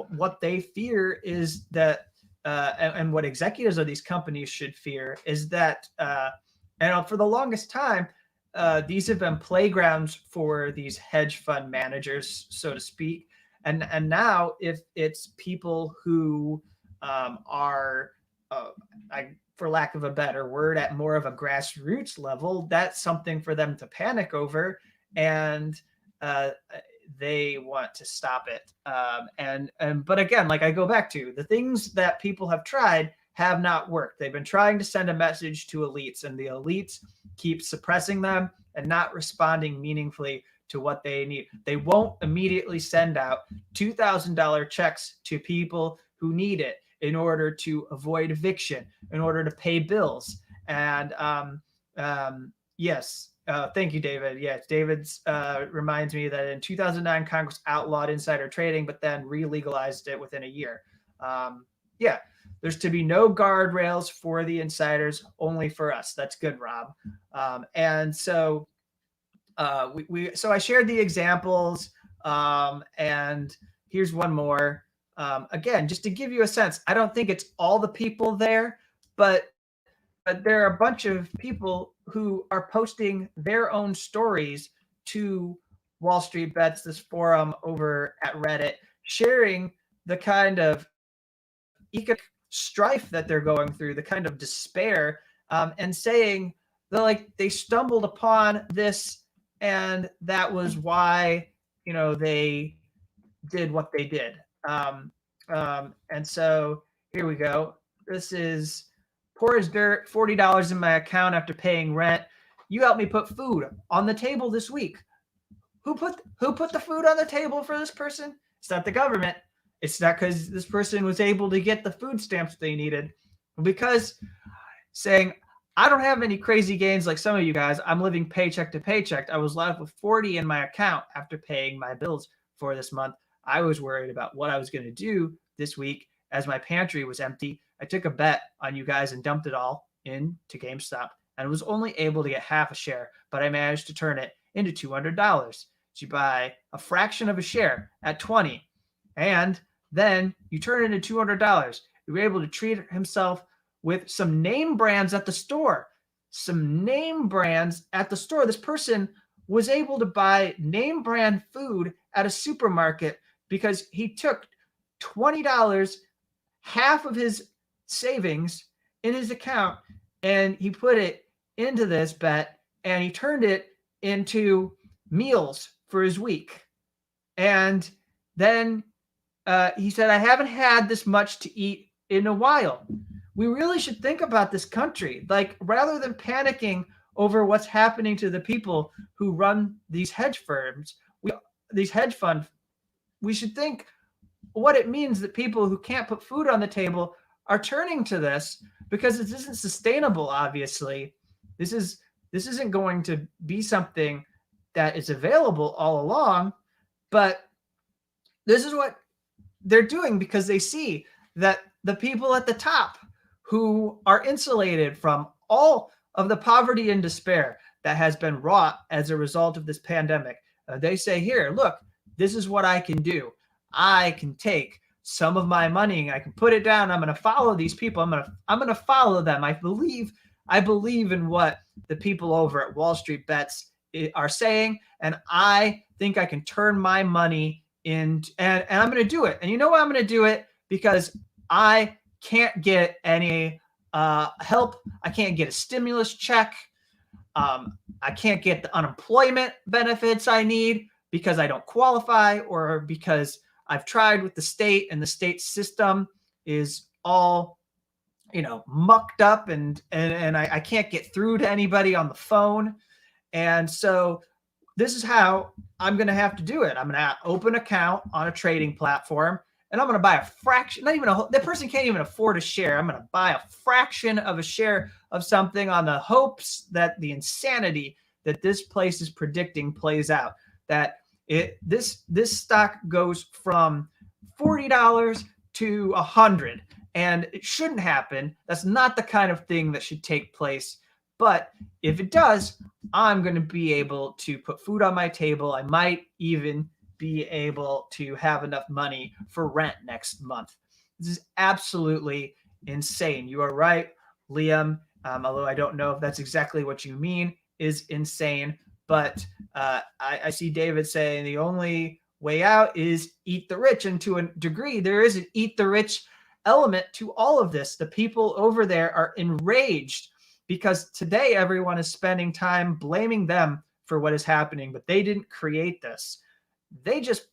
what they fear is that and what executives of these companies should fear is that for the longest time these have been playgrounds for these hedge fund managers, so to speak, and now if it's people who are for lack of a better word, at more of a grassroots level, that's something for them to panic over, and they want to stop it. But again, like I go back to the things that people have tried have not worked. They've been trying to send a message to elites, and the elites keep suppressing them and not responding meaningfully to what they need. They won't immediately send out $2,000 checks to people who need it in order to avoid eviction, in order to pay bills. And yes, thank you, David. Yes, David's reminds me that in 2009, Congress outlawed insider trading, but then re-legalized it within a year. There's to be no guardrails for the insiders, only for us. That's good, Rob. So I shared the examples, and here's one more. Again, just to give you a sense, I don't think it's all the people there, but there are a bunch of people who are posting their own stories to Wall Street Bets, this forum over at Reddit, sharing the kind of economic strife that they're going through, the kind of despair, and saying that they stumbled upon this, and that was why they did what they did. And so here we go. This is poor as dirt, $40 in my account after paying rent. You helped me put food on the table this week. Who put the food on the table for this person? It's not the government. It's not because this person was able to get the food stamps they needed, because saying, I don't have any crazy gains like some of you guys. I'm living paycheck to paycheck. I was left with 40 in my account after paying my bills for this month. I was worried about what I was going to do this week as my pantry was empty. I took a bet on you guys and dumped it all into GameStop and was only able to get half a share, but I managed to turn it into $200 to buy a fraction of a share at 20. And then you turn it into $200. You were able to treat himself with some name brands at the store. Some name brands at the store. This person was able to buy name brand food at a supermarket because he took $20, half of his savings in his account, and he put it into this bet, and he turned it into meals for his week. And then he said, I haven't had this much to eat in a while. We really should think about this country. Like, rather than panicking over what's happening to the people who run these hedge firms, these hedge funds, we should think what it means that people who can't put food on the table are turning to this, because this isn't sustainable. Obviously, this isn't going to be something that is available all along, but this is what they're doing because they see that the people at the top who are insulated from all of the poverty and despair that has been wrought as a result of this pandemic, they say, here, look, this is what I can do. I can take some of my money, I can put it down. I'm going to follow these people. I'm going to follow them. I believe in what the people over at Wall Street Bets are saying, and I think I can turn my money in, and I'm going to do it. And you know why I'm going to do it? Because I can't get any help. I can't get a stimulus check. I can't get the unemployment benefits I need because I don't qualify, or because I've tried with the state and the state system is all, mucked up, and I can't get through to anybody on the phone. And so this is how I'm going to have to do it. I'm going to open an account on a trading platform, and I'm going to buy a fraction, the person can't even afford a share. I'm going to buy a fraction of a share of something on the hopes that the insanity that this place is predicting plays out, that this stock goes from $40 to $100, and it shouldn't happen. That's not the kind of thing that should take place. But if it does, I'm going to be able to put food on my table. I might even be able to have enough money for rent next month. This is absolutely insane. You are right, Liam, although I don't know if that's exactly what you mean is insane. But I see David saying the only way out is eat the rich. And to a degree, there is an eat the rich element to all of this. The people over there are enraged because today everyone is spending time blaming them for what is happening, but they didn't create this. They just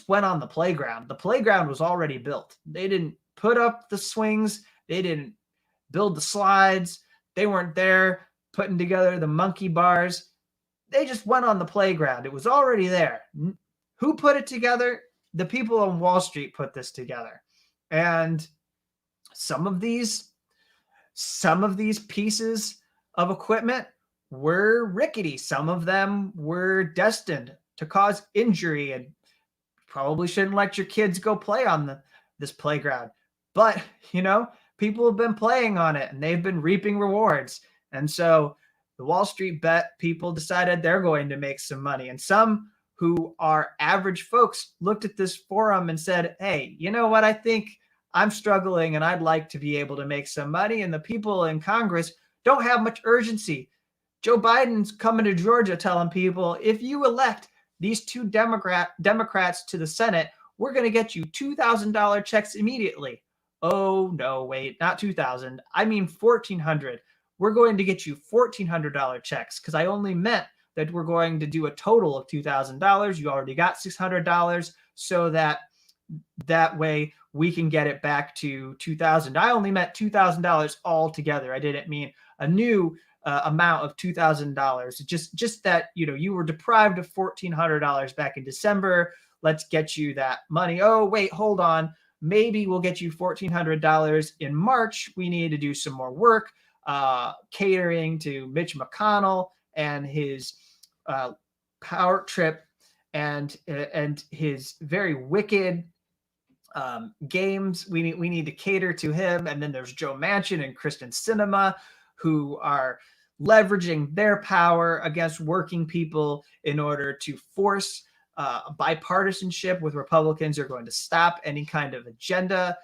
went on the playground. The playground was already built. They didn't put up the swings. They didn't build the slides. They weren't there putting together the monkey bars. They just went on the playground. It was already there. Who put it together? The people on Wall Street put this together. And some of these pieces of equipment were rickety. Some of them were destined to cause injury, and probably shouldn't let your kids go play on this playground. But, people have been playing on it and they've been reaping rewards. And so the Wall Street Bet people decided they're going to make some money. And some who are average folks looked at this forum and said, hey, you know what? I think I'm struggling and I'd like to be able to make some money. And the people in Congress don't have much urgency. Joe Biden's coming to Georgia telling people, if you elect these two Democrats to the Senate, we're going to get you $2,000 checks immediately. Oh, no, wait, not $2,000. I mean $1,400. We're going to get you $1,400 checks because I only meant that we're going to do a total of $2,000. You already got $600, so that way we can get it back to $2,000. I only meant $2,000 altogether. I didn't mean a new amount of $2,000. Just that, you were deprived of $1,400 back in December let's get you that money. Oh, wait, hold on. Maybe we'll get you $1,400 in March. We need to do some more work, catering to Mitch McConnell and his power trip and his very wicked games. We need to cater to him. And then there's Joe Manchin and Kristen Sinema, who are leveraging their power against working people in order to force bipartisanship with Republicans. Are going to stop any kind of agenda.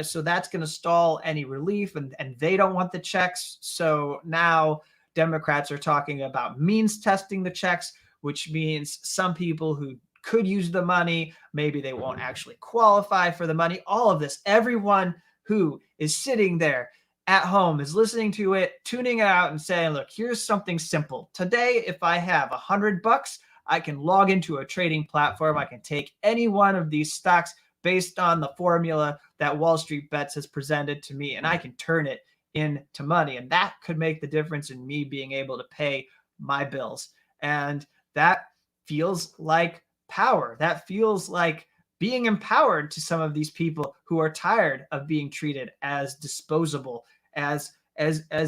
So that's going to stall any relief, and they don't want the checks. So now Democrats are talking about means testing the checks, which means some people who could use the money, maybe they won't actually qualify for the money. All of this, everyone who is sitting there at home is listening to it, tuning it out and saying, look, here's something simple. Today, if I have $100, I can log into a trading platform. I can take any one of these stocks based on the formula that Wall Street Bets has presented to me, and I can turn it into money. And that could make the difference in me being able to pay my bills. And that feels like power. That feels like being empowered to some of these people who are tired of being treated as disposable, as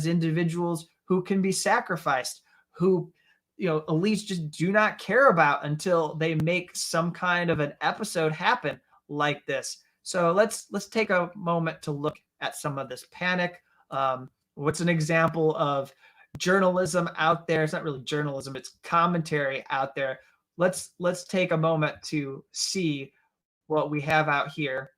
individuals who can be sacrificed, who elites just do not care about until they make some kind of an episode happen like this. So let's take a moment to look at some of this panic. What's an example of journalism out there? It's not really journalism, it's commentary out there. Let's take a moment to see what we have out here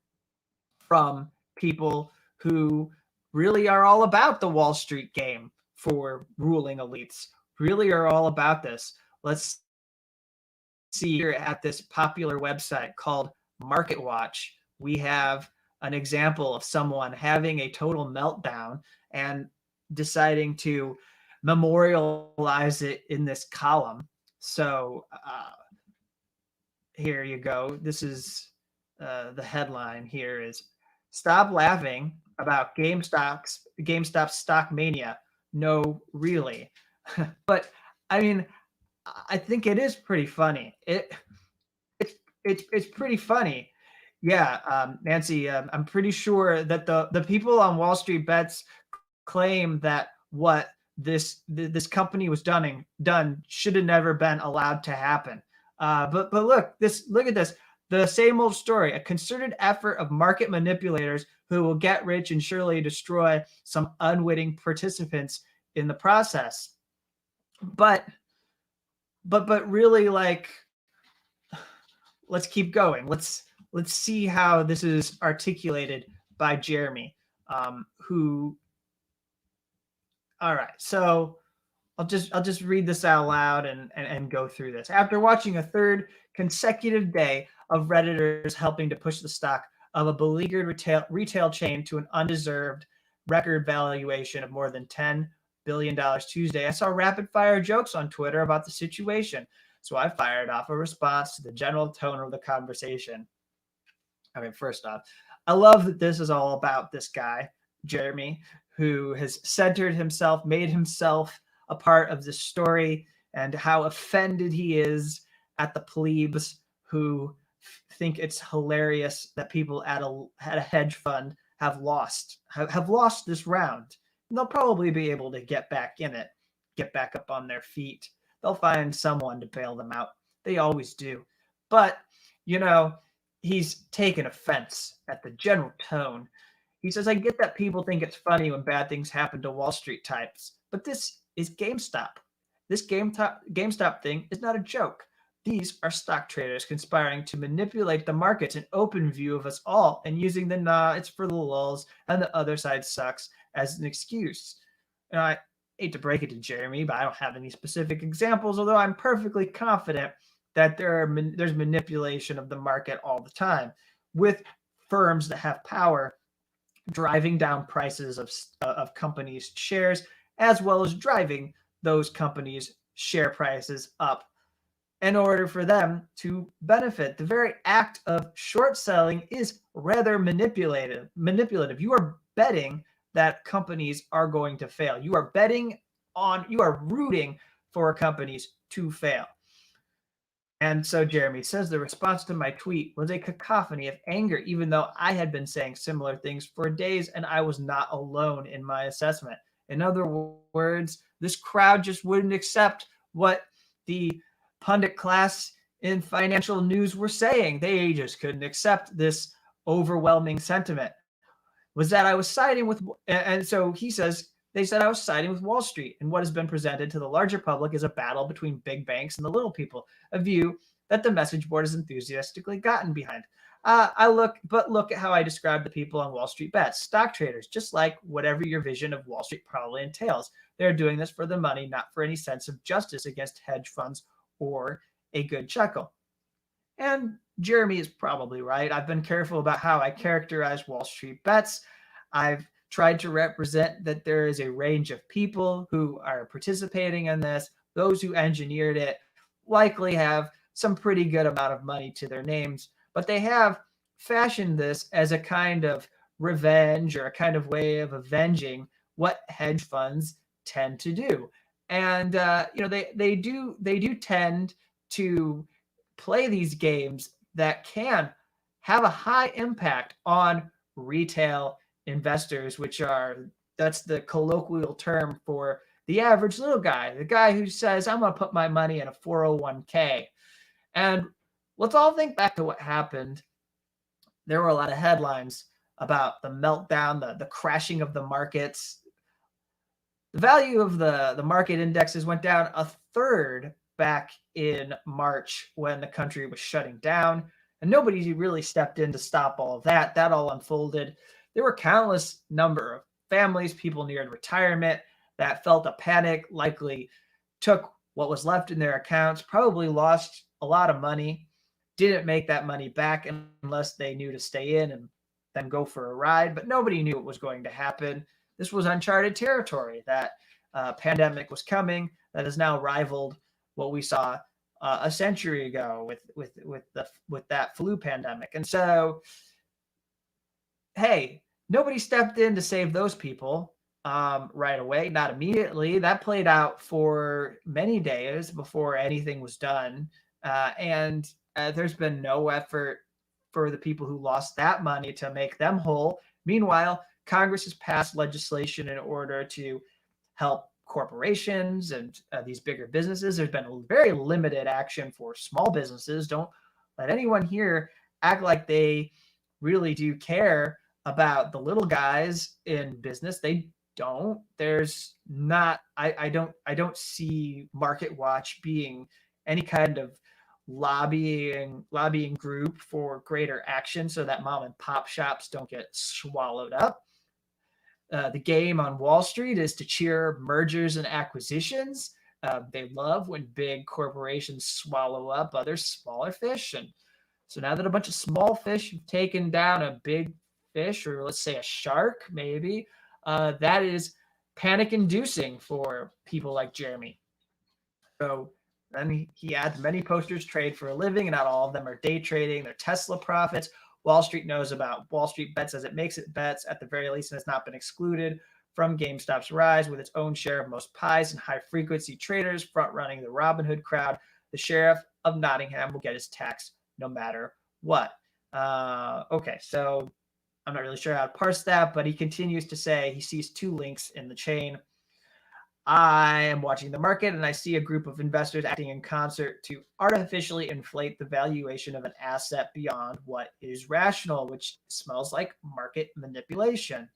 from people who really are all about the Wall Street game for ruling elites, really are all about this. Let's see here at this popular website called Market Watch. We have an example of someone having a total meltdown and deciding to memorialize it in this column. So here you go. This is the headline here is "Stop laughing about GameStop stock mania." No, really. But I mean, I think it is pretty funny. It's pretty funny. Yeah, Nancy, I'm pretty sure that the people on Wall Street Bets claim that what this company was done should have never been allowed to happen. But look at this. The same old story, a concerted effort of market manipulators who will get rich and surely destroy some unwitting participants in the process. But really, like, let's keep going. Let's see how this is articulated by Jeremy, who. All right, so I'll just read this out loud and go through this. After watching a third consecutive day of Redditors helping to push the stock of a beleaguered retail chain to an undeserved record valuation of more than $10 billion Tuesday, I saw rapid fire jokes on Twitter about the situation. So I fired off a response to the general tone of the conversation. I mean, first off, I love that this is all about this guy, Jeremy, who has centered himself, made himself a part of this story, and how offended he is at the plebes who think it's hilarious that people at a hedge fund have lost this round. And they'll probably be able to get back in it, get back up on their feet. They'll find someone to bail them out. They always do. But, he's taken offense at the general tone. He says, I get that people think it's funny when bad things happen to Wall Street types, but this is GameStop. This GameStop thing is not a joke. These are stock traders conspiring to manipulate the markets in open view of us all and using the "nah, it's for the lulz and the other side sucks" as an excuse. And I hate to break it to Jeremy, but I don't have any specific examples, although I'm perfectly confident that there's manipulation of the market all the time with firms that have power driving down prices of companies' shares, as well as driving those companies' share prices up in order for them to benefit. The very act of short selling is rather manipulative. You are betting that companies are going to fail. You are rooting for companies to fail. And so Jeremy says the response to my tweet was a cacophony of anger, even though I had been saying similar things for days and I was not alone in my assessment. In other words, this crowd just wouldn't accept what the pundit class in financial news were saying. They just couldn't accept this overwhelming sentiment. Was that I was siding with, and so he says, they said I was siding with Wall Street, and what has been presented to the larger public is a battle between big banks and the little people, a view that the message board has enthusiastically gotten behind. Look at how I describe the people on Wall Street Bets, stock traders, just like whatever your vision of Wall Street probably entails. They're doing this for the money, not for any sense of justice against hedge funds or a good chuckle. And Jeremy is probably right. I've been careful about how I characterize Wall Street Bets. I've tried to represent that there is a range of people who are participating in this. Those who engineered it likely have some pretty good amount of money to their names, but they have fashioned this as a kind of revenge or a kind of way of avenging what hedge funds tend to do. And they do tend to play these games that can have a high impact on retail investors, that's the colloquial term for the average little guy, the guy who says, I'm going to put my money in a 401k. And let's all think back to what happened. There were a lot of headlines about the meltdown, the crashing of the markets. The value of the market indexes went down a third back in March when the country was shutting down, and nobody really stepped in to stop all of that. That all unfolded. There were countless number of families, people nearing retirement, that felt a panic, likely took what was left in their accounts, probably lost a lot of money, didn't make that money back unless they knew to stay in and then go for a ride, but nobody knew what was going to happen. This was uncharted territory. That pandemic was coming that has now rivaled what we saw a century ago with that flu pandemic. And so, hey, nobody stepped in to save those people right away, not immediately. That played out for many days before anything was done. And there's been no effort for the people who lost that money to make them whole. Meanwhile, Congress has passed legislation in order to help corporations and these bigger businesses. There's been very limited action for small businesses. Don't let anyone here act like they really do care about the little guys in business. They don't. There's not. I don't see Market Watch being any kind of lobbying group for greater action so that mom and pop shops don't get swallowed up. The game on Wall Street is to cheer mergers and acquisitions. They love when big corporations swallow up other smaller fish. And so now that a bunch of small fish have taken down a big fish, or let's say a shark, maybe, that is panic inducing for people like Jeremy. So then he adds, many posters trade for a living, and not all of them are day trading. They're Tesla profits. Wall Street knows about Wall Street Bets as it makes it bets, at the very least, and has not been excluded from GameStop's rise with its own share of most pies and high-frequency traders front-running the Robin Hood crowd. The sheriff of Nottingham will get his tax no matter what. Okay, so I'm not really sure how to parse that, but he continues to say he sees two links in the chain. I am watching the market and I see a group of investors acting in concert to artificially inflate the valuation of an asset beyond what is rational, which smells like market manipulation.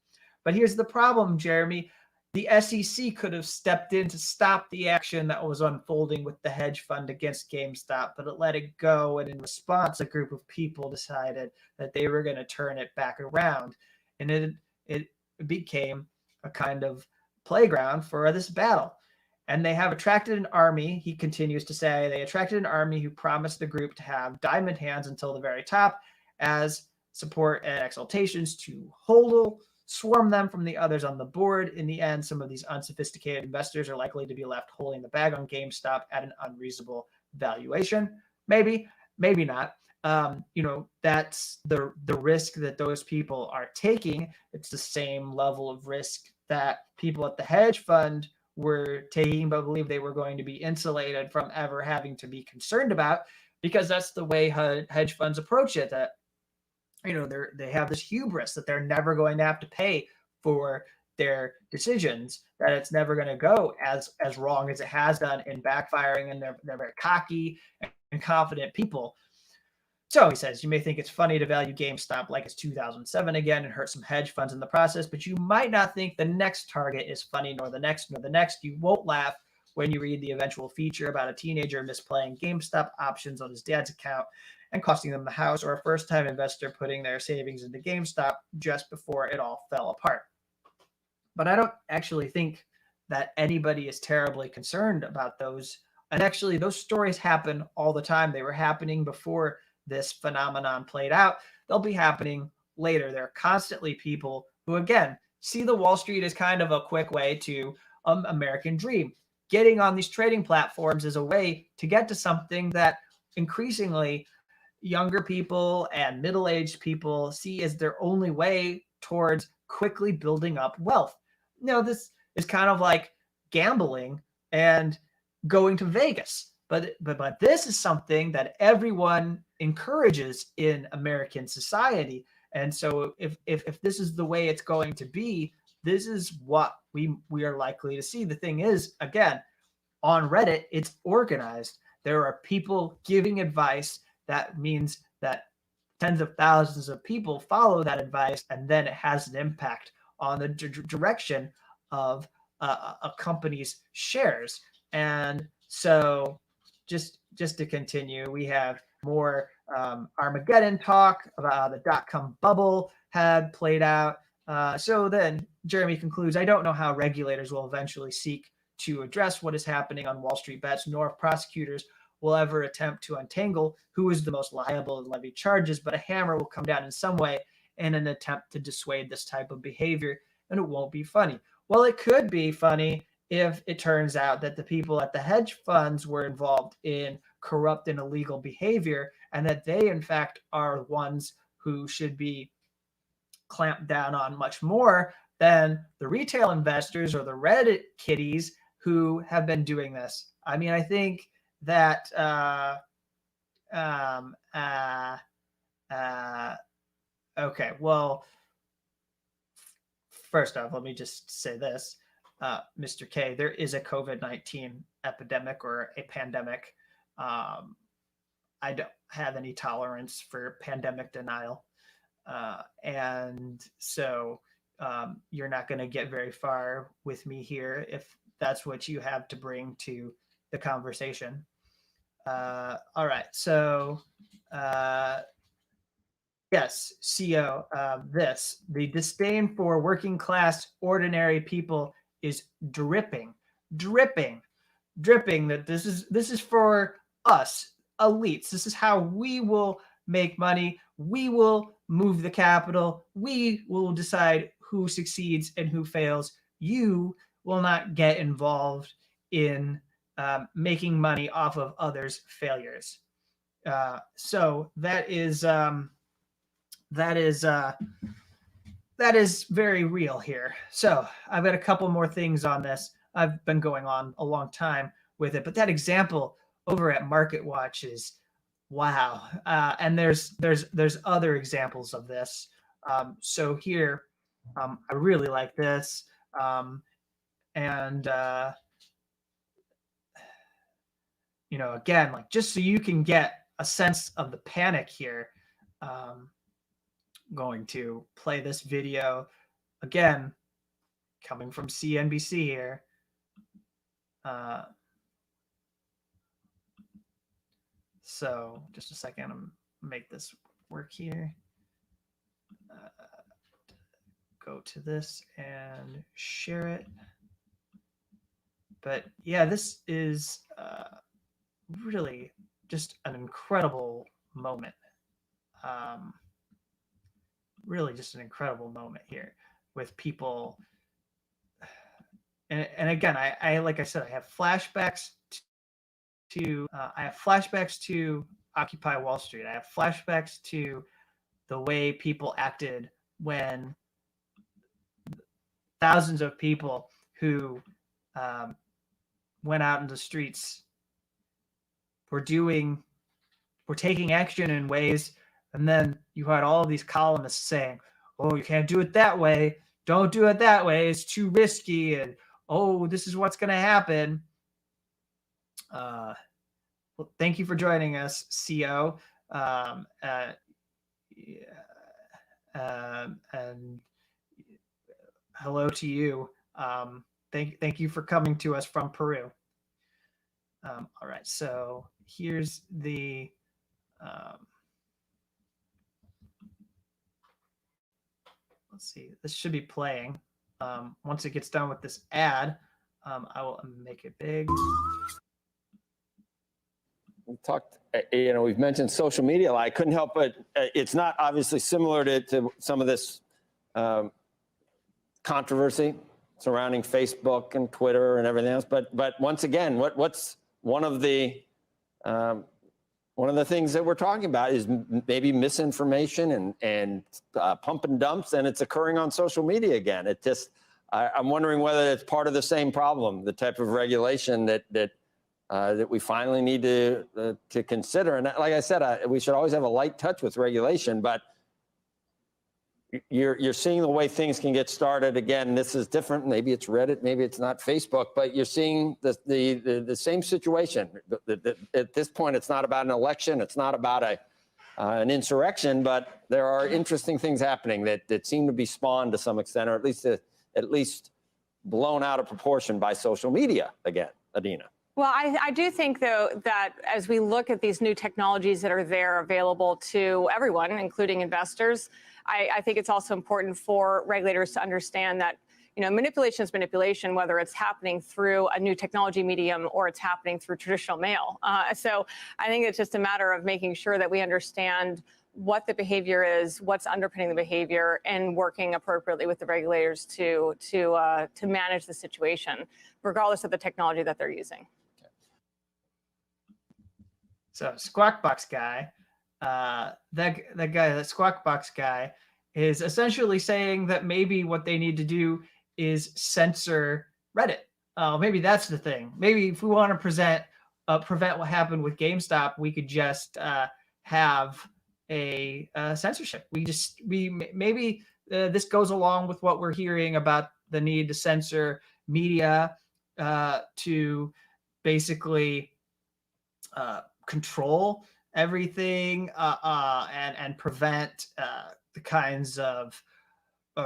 But here's the problem, Jeremy. The SEC could have stepped in to stop the action that was unfolding with the hedge fund against GameStop, but it let it go. And in response, a group of people decided that they were going to turn it back around. And it became a kind of playground for this battle. And they have attracted an army, he continues to say, they attracted an army who promised the group to have diamond hands until the very top as support and exaltations to swarm them from the others on the board. In the end, some of these unsophisticated investors are likely to be left holding the bag on GameStop at an unreasonable valuation. Maybe, maybe not. That's the risk that those people are taking. It's the same level of risk that people at the hedge fund were taking, but believe they were going to be insulated from ever having to be concerned about. because that's the way hedge funds approach it. That, you know, they have this hubris that they're never going to have to pay for their decisions, that it's never going to go as wrong as it has done in backfiring, and they're very cocky and confident people. So he says, you may think it's funny to value GameStop like it's 2007 again and hurt some hedge funds in the process, but you might not think the next target is funny, nor the next, nor the next. You won't laugh when you read the eventual feature about a teenager misplaying GameStop options on his dad's account and costing them the house, or a first-time investor putting their savings into GameStop just before it all fell apart. But I don't actually think that anybody is terribly concerned about those. And actually, those stories happen all the time. They were happening before this phenomenon played out. They'll be happening later. There are constantly people who, again, see the Wall Street as kind of a quick way to American dream. Getting on these trading platforms is a way to get to something that increasingly younger people and middle-aged people see as their only way towards quickly building up wealth. You know, this is kind of like gambling and going to Vegas. But this is something that everyone encourages in American society. And so if this is the way it's going to be, this is what we are likely to see. The thing is, again, on Reddit, it's organized. There are people giving advice. That means that tens of thousands of people follow that advice, and then it has an impact on the direction of a company's shares. And so just to continue, we have more Armageddon talk about how the dot-com bubble had played out. So then Jeremy concludes, I don't know how regulators will eventually seek to address what is happening on Wall Street Bets, nor if prosecutors will ever attempt to untangle who is the most liable and levy charges, but a hammer will come down in some way in an attempt to dissuade this type of behavior, and it won't be funny. Well, it could be funny if it turns out that the people at the hedge funds were involved in corrupt and illegal behavior, and that they, in fact, are ones who should be clamped down on much more than the retail investors or the Reddit kiddies who have been doing this. I mean, I think that okay, well, first off, let me just say this, Mr. K, there is a COVID-19 epidemic or a pandemic. I don't have any tolerance for pandemic denial. And so you're not going to get very far with me here if that's what you have to bring to the conversation. All right. So, yes, CO, the disdain for working class, ordinary people is dripping that this is for us elites. This is how we will make money. We will move the capital. We will decide who succeeds and who fails. You will not get involved in making money off of others' failures. So that is very real here. So I've got a couple more things on this. I've been going on a long time with it, but that example over at MarketWatch is wow. And there's other examples of this. So here, I really like this. You know, again, like just so you can get a sense of the panic here, going to play this video again, coming from CNBC here. So just a second, I'm gonna make this work here. Go to this and share it. But yeah, this is really just an incredible moment. Really just an incredible moment here with people. And again, I like I said, I have flashbacks to Occupy Wall Street. I have flashbacks to the way people acted when thousands of people who went out in the streets were doing we're taking action in ways. And then you had all of these columnists saying, oh, you can't do it that way. Don't do it that way. It's too risky. And, oh, this is what's going to happen. Well, thank you for joining us, CO. And hello to you. Thank you for coming to us from Peru. All right, so here's the let's see. This should be playing. Once it gets done with this ad, I will make it big. We talked, we've mentioned social media. I couldn't help but, it's not obviously similar to some of this controversy surrounding Facebook and Twitter and everything else. But once again, what's one of the things that we're talking about is maybe misinformation and pump and dumps, and it's occurring on social media again. It just, I'm wondering whether it's part of the same problem, the type of regulation that we finally need to consider. And like I said, we should always have a light touch with regulation, but you're seeing the way things can get started. Again, this is different. Maybe it's Reddit, maybe it's not Facebook, but you're seeing the same situation. At this point, it's not about an election. It's not about an insurrection, but there are interesting things happening that seem to be spawned to some extent, or at least blown out of proportion by social media again. Adina. Well, I do think, though, that as we look at these new technologies that are there available to everyone, including investors, I think it's also important for regulators to understand that, manipulation is manipulation, whether it's happening through a new technology medium or it's happening through traditional mail. So I think it's just a matter of making sure that we understand what the behavior is, what's underpinning the behavior, and working appropriately with the regulators to manage the situation, regardless of the technology that they're using. So Squawk Box guy, that Squawk Box guy is essentially saying that maybe what they need to do is censor Reddit. Maybe that's the thing. Maybe if we want to prevent what happened with GameStop, we could just have a censorship. Maybe this goes along with what we're hearing about the need to censor media to basically control everything and prevent the kinds of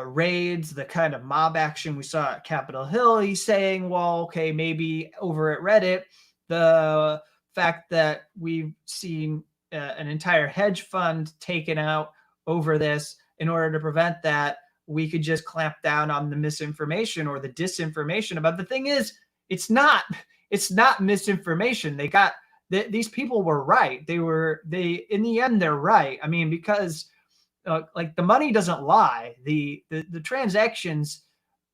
raids, the kind of mob action we saw at Capitol Hill. He's saying, well, okay, maybe over at Reddit, the fact that we've seen an entire hedge fund taken out over this, in order to prevent that, we could just clamp down on the misinformation or the disinformation. But the thing is, it's not misinformation. These people were right. In the end, they're right. I mean, because the money doesn't lie. The transactions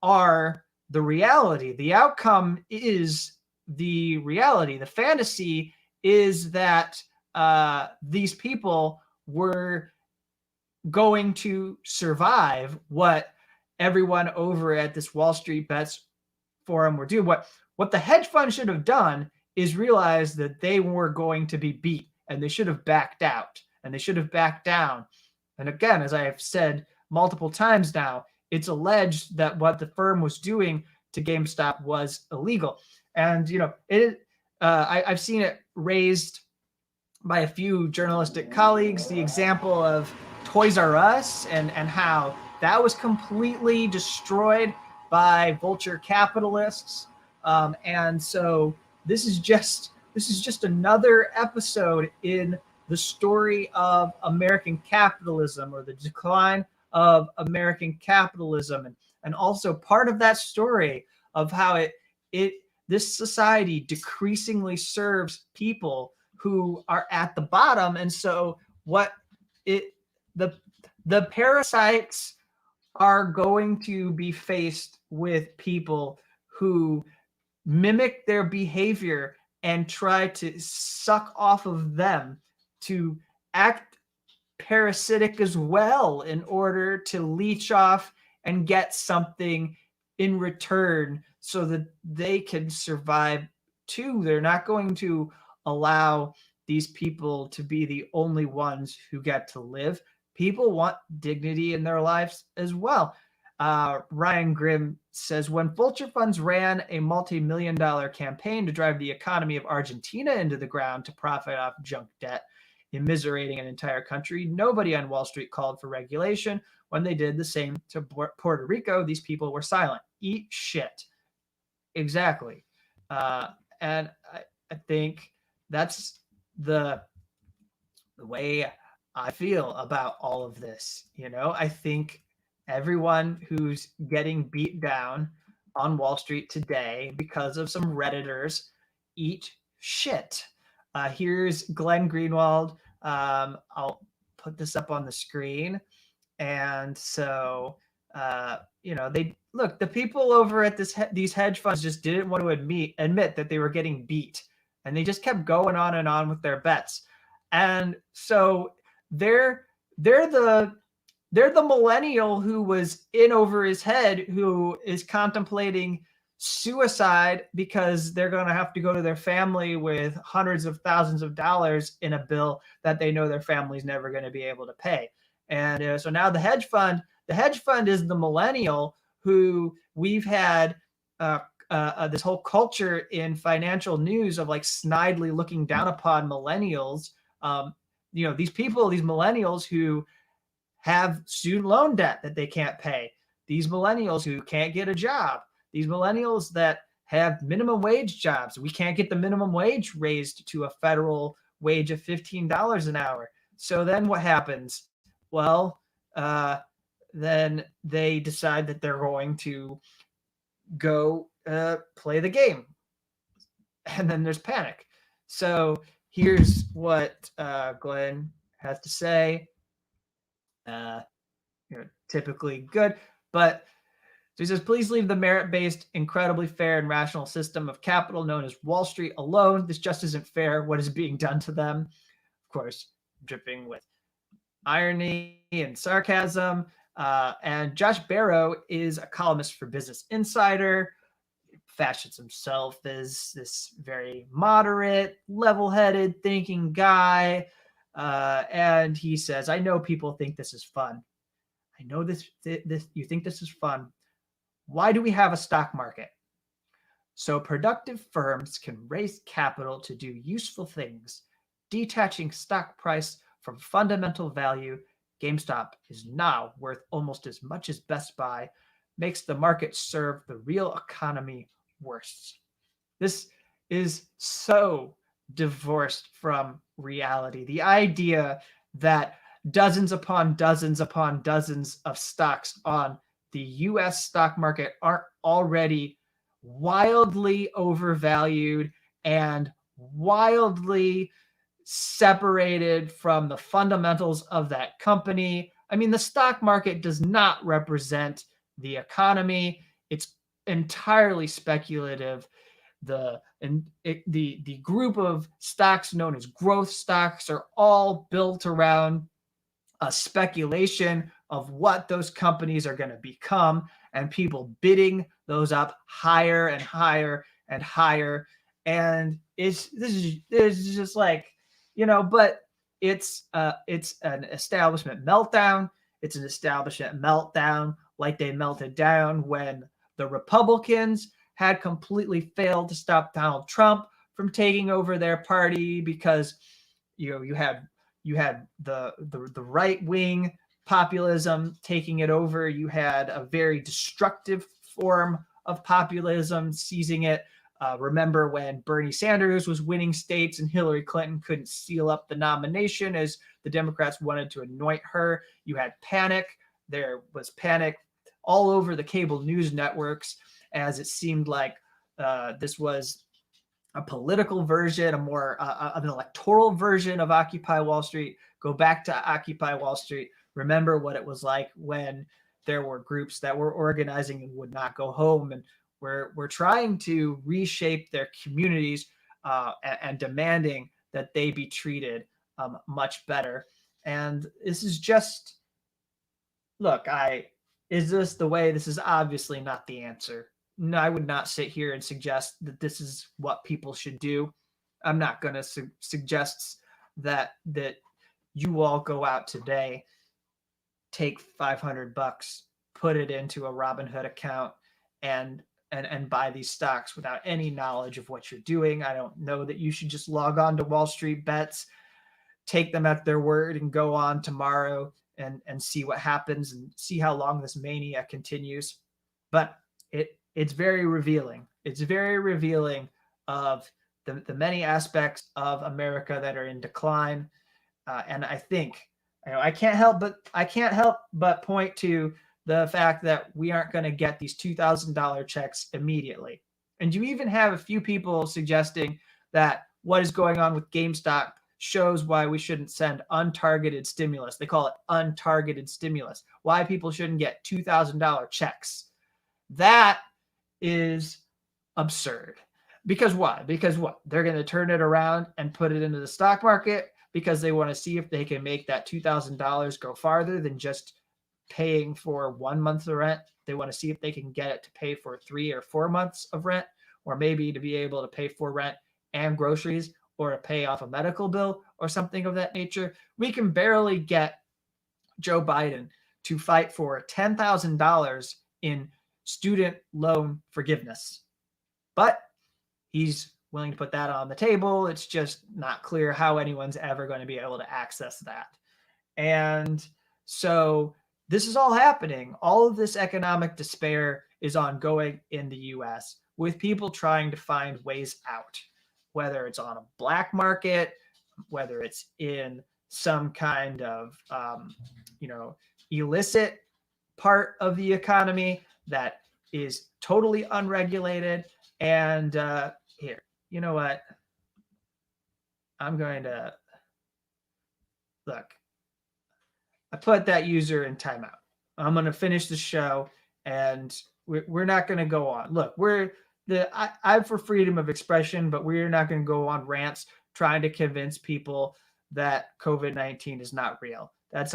are the reality. The outcome is the reality. The fantasy is that these people were going to survive what everyone over at this Wall Street Bets forum were doing. What the hedge fund should have done is realize that they were going to be beat, and they should have backed out, and they should have backed down. And again, as I have said multiple times now, it's alleged that what the firm was doing to GameStop was illegal. And, I've seen it raised by a few journalistic colleagues, the example of Toys R Us and how that was completely destroyed by vulture capitalists. And so this is just another episode in the story of American capitalism, or the decline of American capitalism, and also part of that story of how this society decreasingly serves people who are at the bottom. And so the parasites are going to be faced with people who mimic their behavior and try to suck off of them to act parasitic as well in order to leech off and get something in return so that they can survive too. They're not going to allow these people to be the only ones who get to live. People want dignity in their lives as well. Ryan Grimm says, when vulture funds ran a multi-million-dollar campaign to drive the economy of Argentina into the ground to profit off junk debt, immiserating an entire country, nobody on Wall Street called for regulation. When they did the same to Puerto Rico, these people were silent. Eat shit. Exactly. And I think that's the way I feel about all of this. I think everyone who's getting beat down on Wall Street today because of some Redditors eat shit. Here's Glenn Greenwald. I'll put this up on the screen. And so, they look, the people over at these hedge funds just didn't want to admit that they were getting beat. And they just kept going on and on with their bets. And so they're the millennial who was in over his head, who is contemplating suicide because they're going to have to go to their family with hundreds of thousands of dollars in a bill that they know their family's never going to be able to pay. And so now the hedge fund is the millennial who we've had this whole culture in financial news of like snidely looking down upon millennials. These millennials who have student loan debt that they can't pay, these millennials who can't get a job, these millennials that have minimum wage jobs. We can't get the minimum wage raised to a federal wage of $15 an hour. So then what happens? Well, then they decide that they're going to go play the game. And then there's panic. So here's what Glenn has to say. Typically good, but so he says, please leave the merit-based, incredibly fair and rational system of capital known as Wall Street alone. This just isn't fair. What is being done to them? Of course, dripping with irony and sarcasm. And Josh Barrow is a columnist for Business Insider. Fashions himself as this very moderate, level-headed, thinking guy. And he says, I know people think this is fun. I know this you think this is fun. Why do we have a stock market? So productive firms can raise capital to do useful things. Detaching stock price from fundamental value, GameStop is now worth almost as much as Best Buy, makes the market serve the real economy worse. This is so divorced from reality. The idea that dozens upon dozens upon dozens of stocks on the US stock market aren't already wildly overvalued and wildly separated from the fundamentals of that company. I mean, the stock market does not represent the economy. It's entirely speculative. The group of stocks known as growth stocks are all built around a speculation of what those companies are going to become, and people bidding those up higher and higher and higher. And this is just like, but it's an establishment meltdown. It's an establishment meltdown like they melted down when the Republicans had completely failed to stop Donald Trump from taking over their party, because you had the right wing populism taking it over. You had a very destructive form of populism seizing it. Remember when Bernie Sanders was winning states and Hillary Clinton couldn't seal up the nomination as the Democrats wanted to anoint her? You had panic. There was panic all over the cable news networks, as it seemed like this was a political version, a more of an electoral version of Occupy Wall Street. Go back to Occupy Wall Street. Remember what it was like when there were groups that were organizing and would not go home, and we're trying to reshape their communities and demanding that they be treated much better. And this is just, look, is this the way? This is obviously not the answer. No, I would not sit here and suggest that this is what people should do. I'm not going to suggest that you all go out today, take $500, put it into a Robinhood account, and buy these stocks without any knowledge of what you're doing. I don't know that you should just log on to Wall Street Bets, take them at their word, and go on tomorrow and see what happens and see how long this mania continues. But it's very revealing. It's very revealing of the many aspects of America that are in decline. And I think, I can't help but point to the fact that we aren't going to get these $2,000 checks immediately. And you even have a few people suggesting that what is going on with GameStop shows why we shouldn't send untargeted stimulus. They call it untargeted stimulus. Why people shouldn't get $2,000 checks. That is absurd. Because why? Because what? They're going to turn it around and put it into the stock market because they want to see if they can make that $2,000 go farther than just paying for 1 month of rent. They want to see if they can get it to pay for 3 or 4 months of rent, or maybe to be able to pay for rent and groceries, or to pay off a medical bill or something of that nature. We can barely get Joe Biden to fight for $10,000 in student loan forgiveness. But he's willing to put that on the table. It's just not clear how anyone's ever going to be able to access that. And so this is all happening. All of this economic despair is ongoing in the US, with people trying to find ways out, whether it's on a black market, whether it's in some kind of, illicit part of the economy that is totally unregulated. And here, you know what? I'm going to look. I put that user in timeout. I'm going to finish the show, and we're not going to go on. Look, I'm for freedom of expression, but we're not going to go on rants trying to convince people that COVID-19 is not real. That's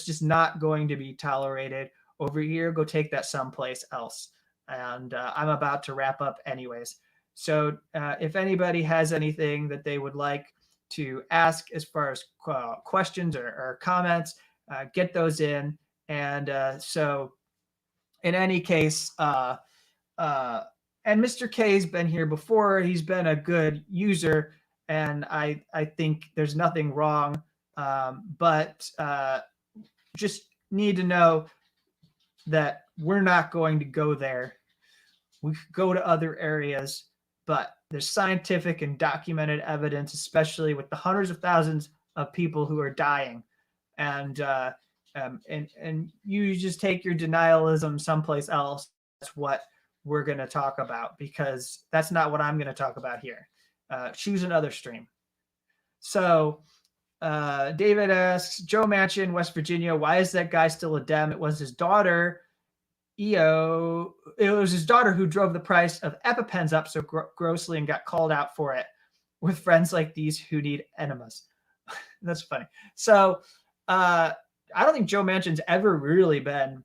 just not going to be tolerated over here. Go take that someplace else. And I'm about to wrap up anyways. So if anybody has anything that they would like to ask as far as questions or comments, get those in. And so in any case, and Mr. K's been here before. He's been a good user, and I think there's nothing wrong. But just need to know that we're not going to go there. We could go to other areas, but there's scientific and documented evidence, especially with the hundreds of thousands of people who are dying. And you just take your denialism someplace else. That's what we're going to talk about, because that's not what I'm going to talk about here. Choose another stream. So David asks, Joe Manchin, West Virginia, why is that guy still a Dem? It was his daughter, it was his daughter who drove the price of EpiPens up so grossly and got called out for it, with friends like these who need enemas. That's funny. So I don't think Joe Manchin's ever really been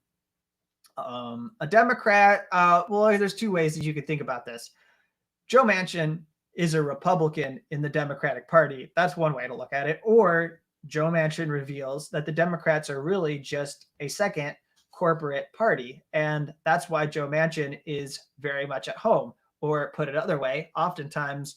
a Democrat. Well, there's two ways that you could think about this. Joe Manchin is a Republican in the Democratic Party. That's one way to look at it. Or Joe Manchin reveals that the Democrats are really just a second corporate party. And that's why Joe Manchin is very much at home. Or put it other way, oftentimes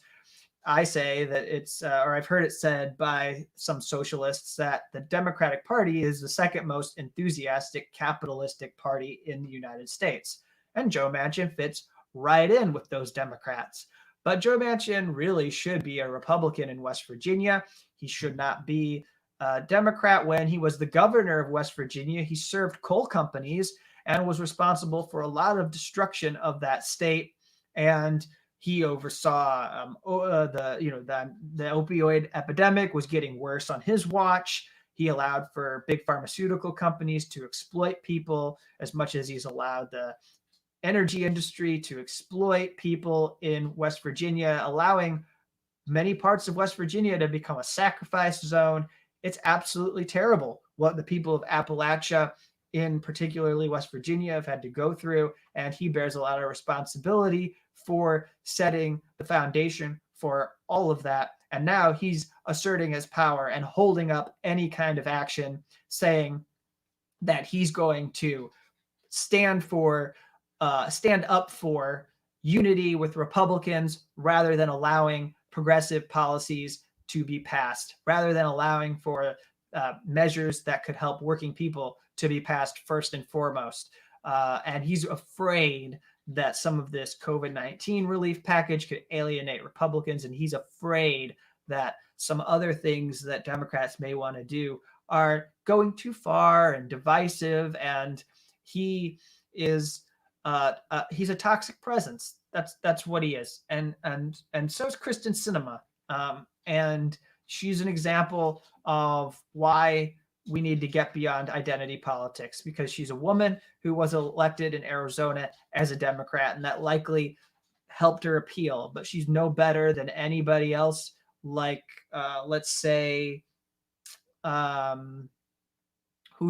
I say that it's, or I've heard it said by some socialists, that the Democratic Party is the second most enthusiastic capitalistic party in the United States. And Joe Manchin fits right in with those Democrats. But Joe Manchin really should be a Republican in West Virginia. He should not be a Democrat. When he was the governor of West Virginia, he served coal companies and was responsible for a lot of destruction of that state. And he oversaw the opioid epidemic was getting worse on his watch. He allowed for big pharmaceutical companies to exploit people as much as he's allowed the energy industry to exploit people in West Virginia, allowing many parts of West Virginia to become a sacrifice zone. It's absolutely terrible what the people of Appalachia, in particularly West Virginia, have had to go through. And he bears a lot of responsibility for setting the foundation for all of that. And now he's asserting his power and holding up any kind of action, saying that he's going to stand up for unity with Republicans rather than allowing progressive policies to be passed, rather than allowing for measures that could help working people to be passed first and foremost. And he's afraid that some of this COVID-19 relief package could alienate Republicans, and he's afraid that some other things that Democrats may want to do are going too far and divisive, and he is he's a toxic presence. That's what he is, and so is Kristen Sinema, and she's an example of why we need to get beyond identity politics, because she's a woman who was elected in Arizona as a Democrat, and that likely helped her appeal, but she's no better than anybody else. Like, let's say, who's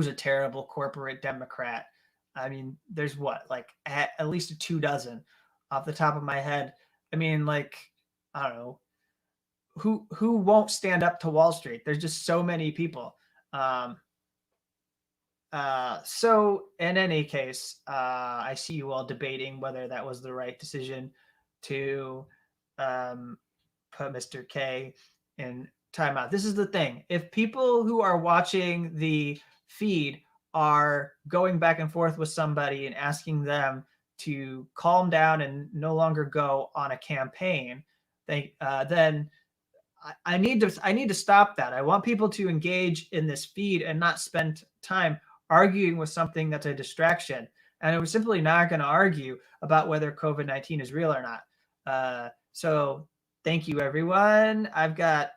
a terrible corporate Democrat? I mean, there's at least 24 off the top of my head. I mean, like, I don't know, who won't stand up to Wall Street? There's just so many people. So in any case, I see you all debating whether that was the right decision to put Mr. K in timeout. This is the thing. If people who are watching the feed are going back and forth with somebody and asking them to calm down and no longer go on a campaign, then I need to stop that. I want people to engage in this feed and not spend time arguing with something that's a distraction. And I was simply not going to argue about whether COVID-19 is real or not. So thank you, everyone. I've got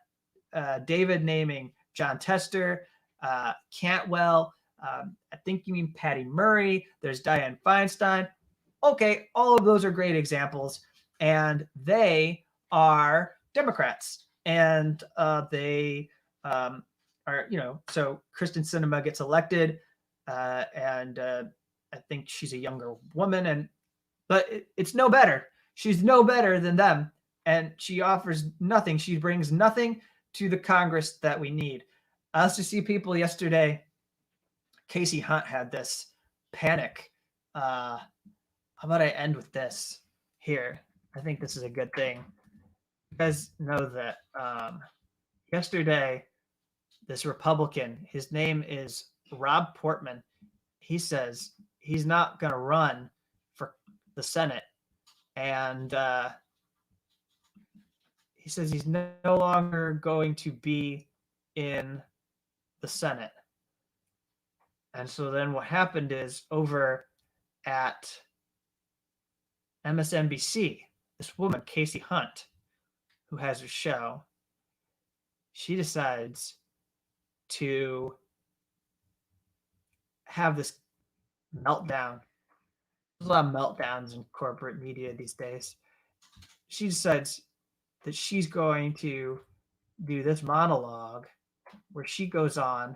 David naming John Tester, Cantwell. I think you mean Patty Murray. There's Dianne Feinstein. Okay, all of those are great examples, and they are Democrats, and they are, so Kristen Sinema gets elected, and I think she's a younger woman, but it's no better. She's no better than them, and she offers nothing. She brings nothing to the Congress that we need. I also see people yesterday. Casey Hunt had this panic. How about I end with this here? I think this is a good thing. You guys know that yesterday, this Republican, his name is Rob Portman. He says he's not going to run for the Senate. And he says he's no longer going to be in the Senate. And so then what happened is, over at MSNBC, this woman, Casey Hunt, who has her show, she decides to have this meltdown. There's a lot of meltdowns in corporate media these days. She decides that she's going to do this monologue where she goes on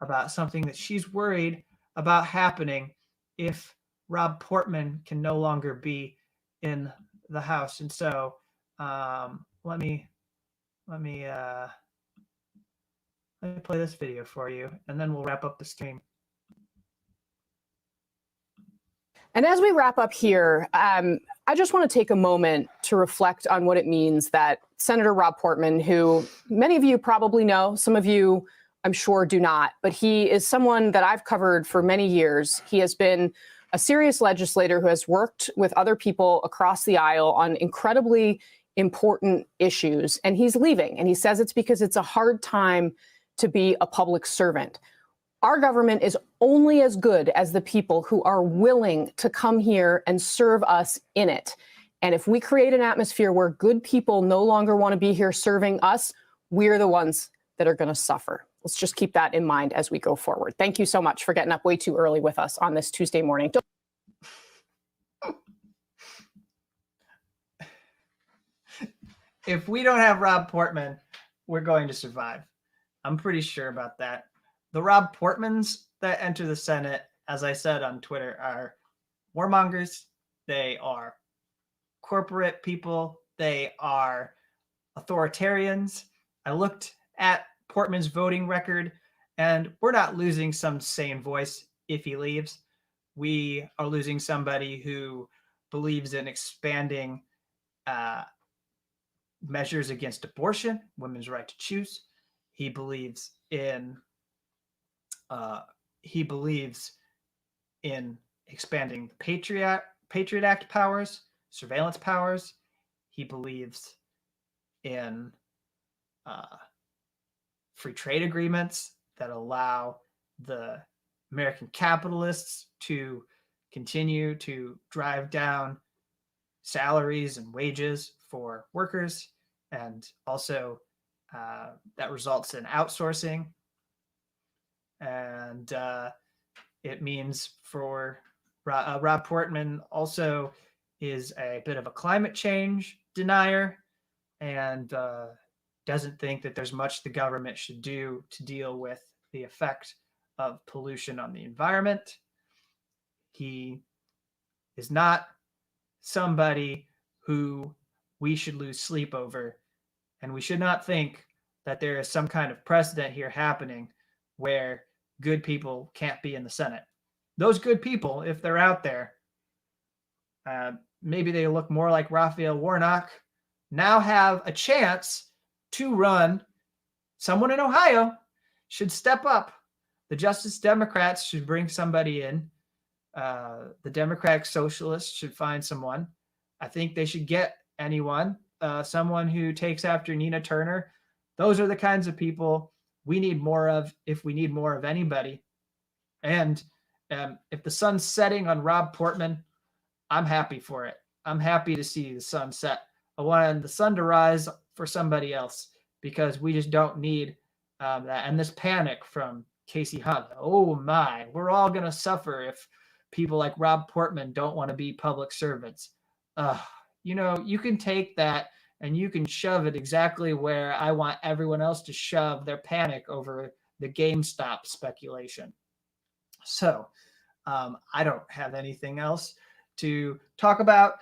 about something that she's worried about happening if Rob Portman can no longer be in the House. And so let me play this video for you, and then we'll wrap up the stream. And as we wrap up here, I just want to take a moment to reflect on what it means that Senator Rob Portman, who many of you probably know, some of you I'm sure do not, but he is someone that I've covered for many years. He has been a serious legislator who has worked with other people across the aisle on incredibly important issues, and he's leaving. And he says it's because it's a hard time to be a public servant. Our government is only as good as the people who are willing to come here and serve us in it. And if we create an atmosphere where good people no longer want to be here serving us, we're the ones that are going to suffer. Let's just keep that in mind as we go forward. Thank you so much for getting up way too early with us on this Tuesday morning. If we don't have Rob Portman, we're going to survive. I'm pretty sure about that. The Rob Portmans that enter the Senate, as I said on Twitter, are warmongers. They are corporate people. They are authoritarians. I looked at Portman's voting record, and we're not losing some sane voice if he leaves. We are losing somebody who believes in expanding measures against abortion, women's right to choose. He believes in expanding the Patriot Act powers, surveillance powers. He believes in free trade agreements that allow the American capitalists to continue to drive down salaries and wages for workers, and also that results in outsourcing. And it means for Rob Portman also is a bit of a climate change denier, and doesn't think that there's much the government should do to deal with the effect of pollution on the environment. He is not somebody who we should lose sleep over, and we should not think that there is some kind of precedent here happening where good people can't be in the Senate. Those good people, if they're out there, maybe they look more like Raphael Warnock, now have a chance to run. Someone in Ohio should step up. The Justice Democrats should bring somebody in. The Democratic Socialists should find someone. I think they should get anyone, someone who takes after Nina Turner. Those are the kinds of people we need more of, if we need more of anybody. And if the sun's setting on Rob Portman, I'm happy for it. I'm happy to see the sun set. I want the sun to rise for somebody else, because we just don't need that. And this panic from Casey Hunt, oh my, we're all going to suffer if people like Rob Portman don't want to be public servants. You can take that and you can shove it exactly where I want everyone else to shove their panic over the GameStop speculation. So I don't have anything else to talk about.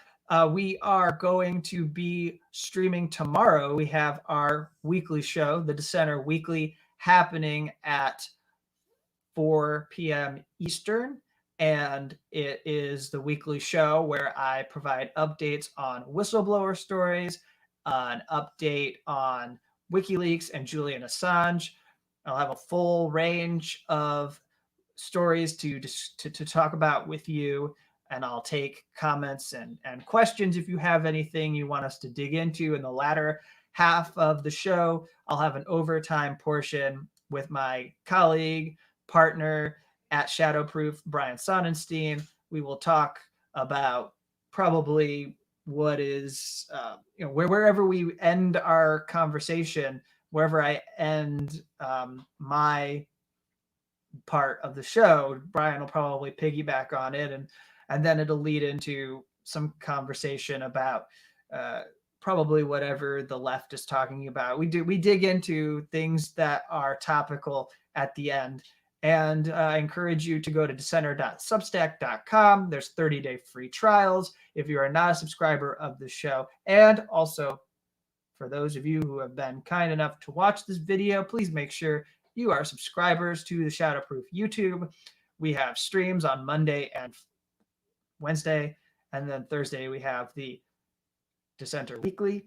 We are going to be streaming tomorrow. We have our weekly show, the Dissenter Weekly, happening at 4 p.m. Eastern. And it is the weekly show where I provide updates on whistleblower stories, an update on WikiLeaks and Julian Assange. I'll have a full range of stories to talk about with you, and I'll take comments and questions if you have anything you want us to dig into. In the latter half of the show, I'll have an overtime portion with my colleague, partner at Shadowproof, Brian Sonnenstein. We will talk about probably what is, wherever we end our conversation, wherever I end my part of the show, Brian will probably piggyback on it, and then it'll lead into some conversation about probably whatever the left is talking about. We dig into things that are topical at the end. And I encourage you to go to dissenter.substack.com. There's 30-day free trials if you are not a subscriber of the show. And also, for those of you who have been kind enough to watch this video, please make sure you are subscribers to the Shadowproof YouTube. We have streams on Monday and Wednesday, and then Thursday we have the Dissenter Weekly.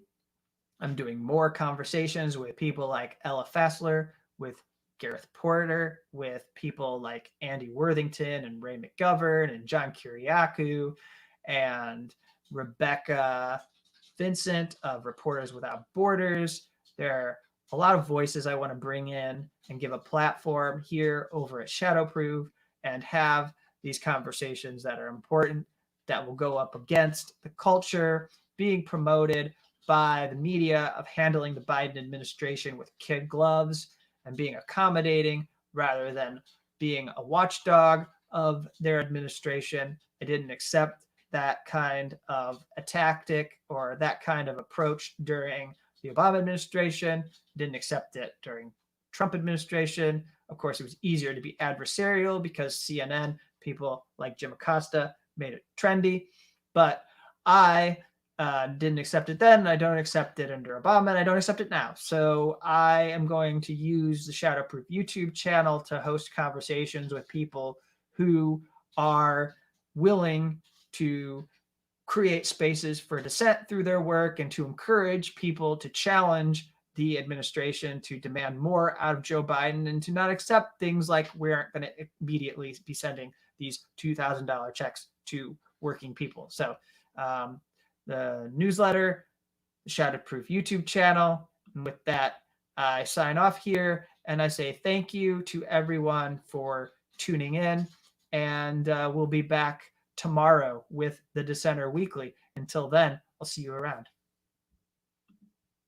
I'm doing more conversations with people like Ella Fassler, with Gareth Porter, with people like Andy Worthington and Ray McGovern and John Kiriakou and Rebecca Vincent of Reporters Without Borders. There are a lot of voices I want to bring in and give a platform here over at Shadowproof and have these conversations that are important, that will go up against the culture being promoted by the media of handling the Biden administration with kid gloves and being accommodating rather than being a watchdog of their administration. I didn't accept that kind of a tactic or that kind of approach during the Obama administration. Didn't accept it during Trump administration. Of course, it was easier to be adversarial because CNN, people like Jim Acosta, made it trendy. But I Didn't accept it then. I don't accept it under Obama, and I don't accept it now. So I am going to use the Shadowproof YouTube channel to host conversations with people who are willing to create spaces for dissent through their work and to encourage people to challenge the administration, to demand more out of Joe Biden, and to not accept things like we aren't going to immediately be sending these $2,000 checks to working people. So the newsletter, the Shadowproof YouTube channel. And with that, I sign off here and I say thank you to everyone for tuning in. And we'll be back tomorrow with the Dissenter Weekly. Until then, I'll see you around.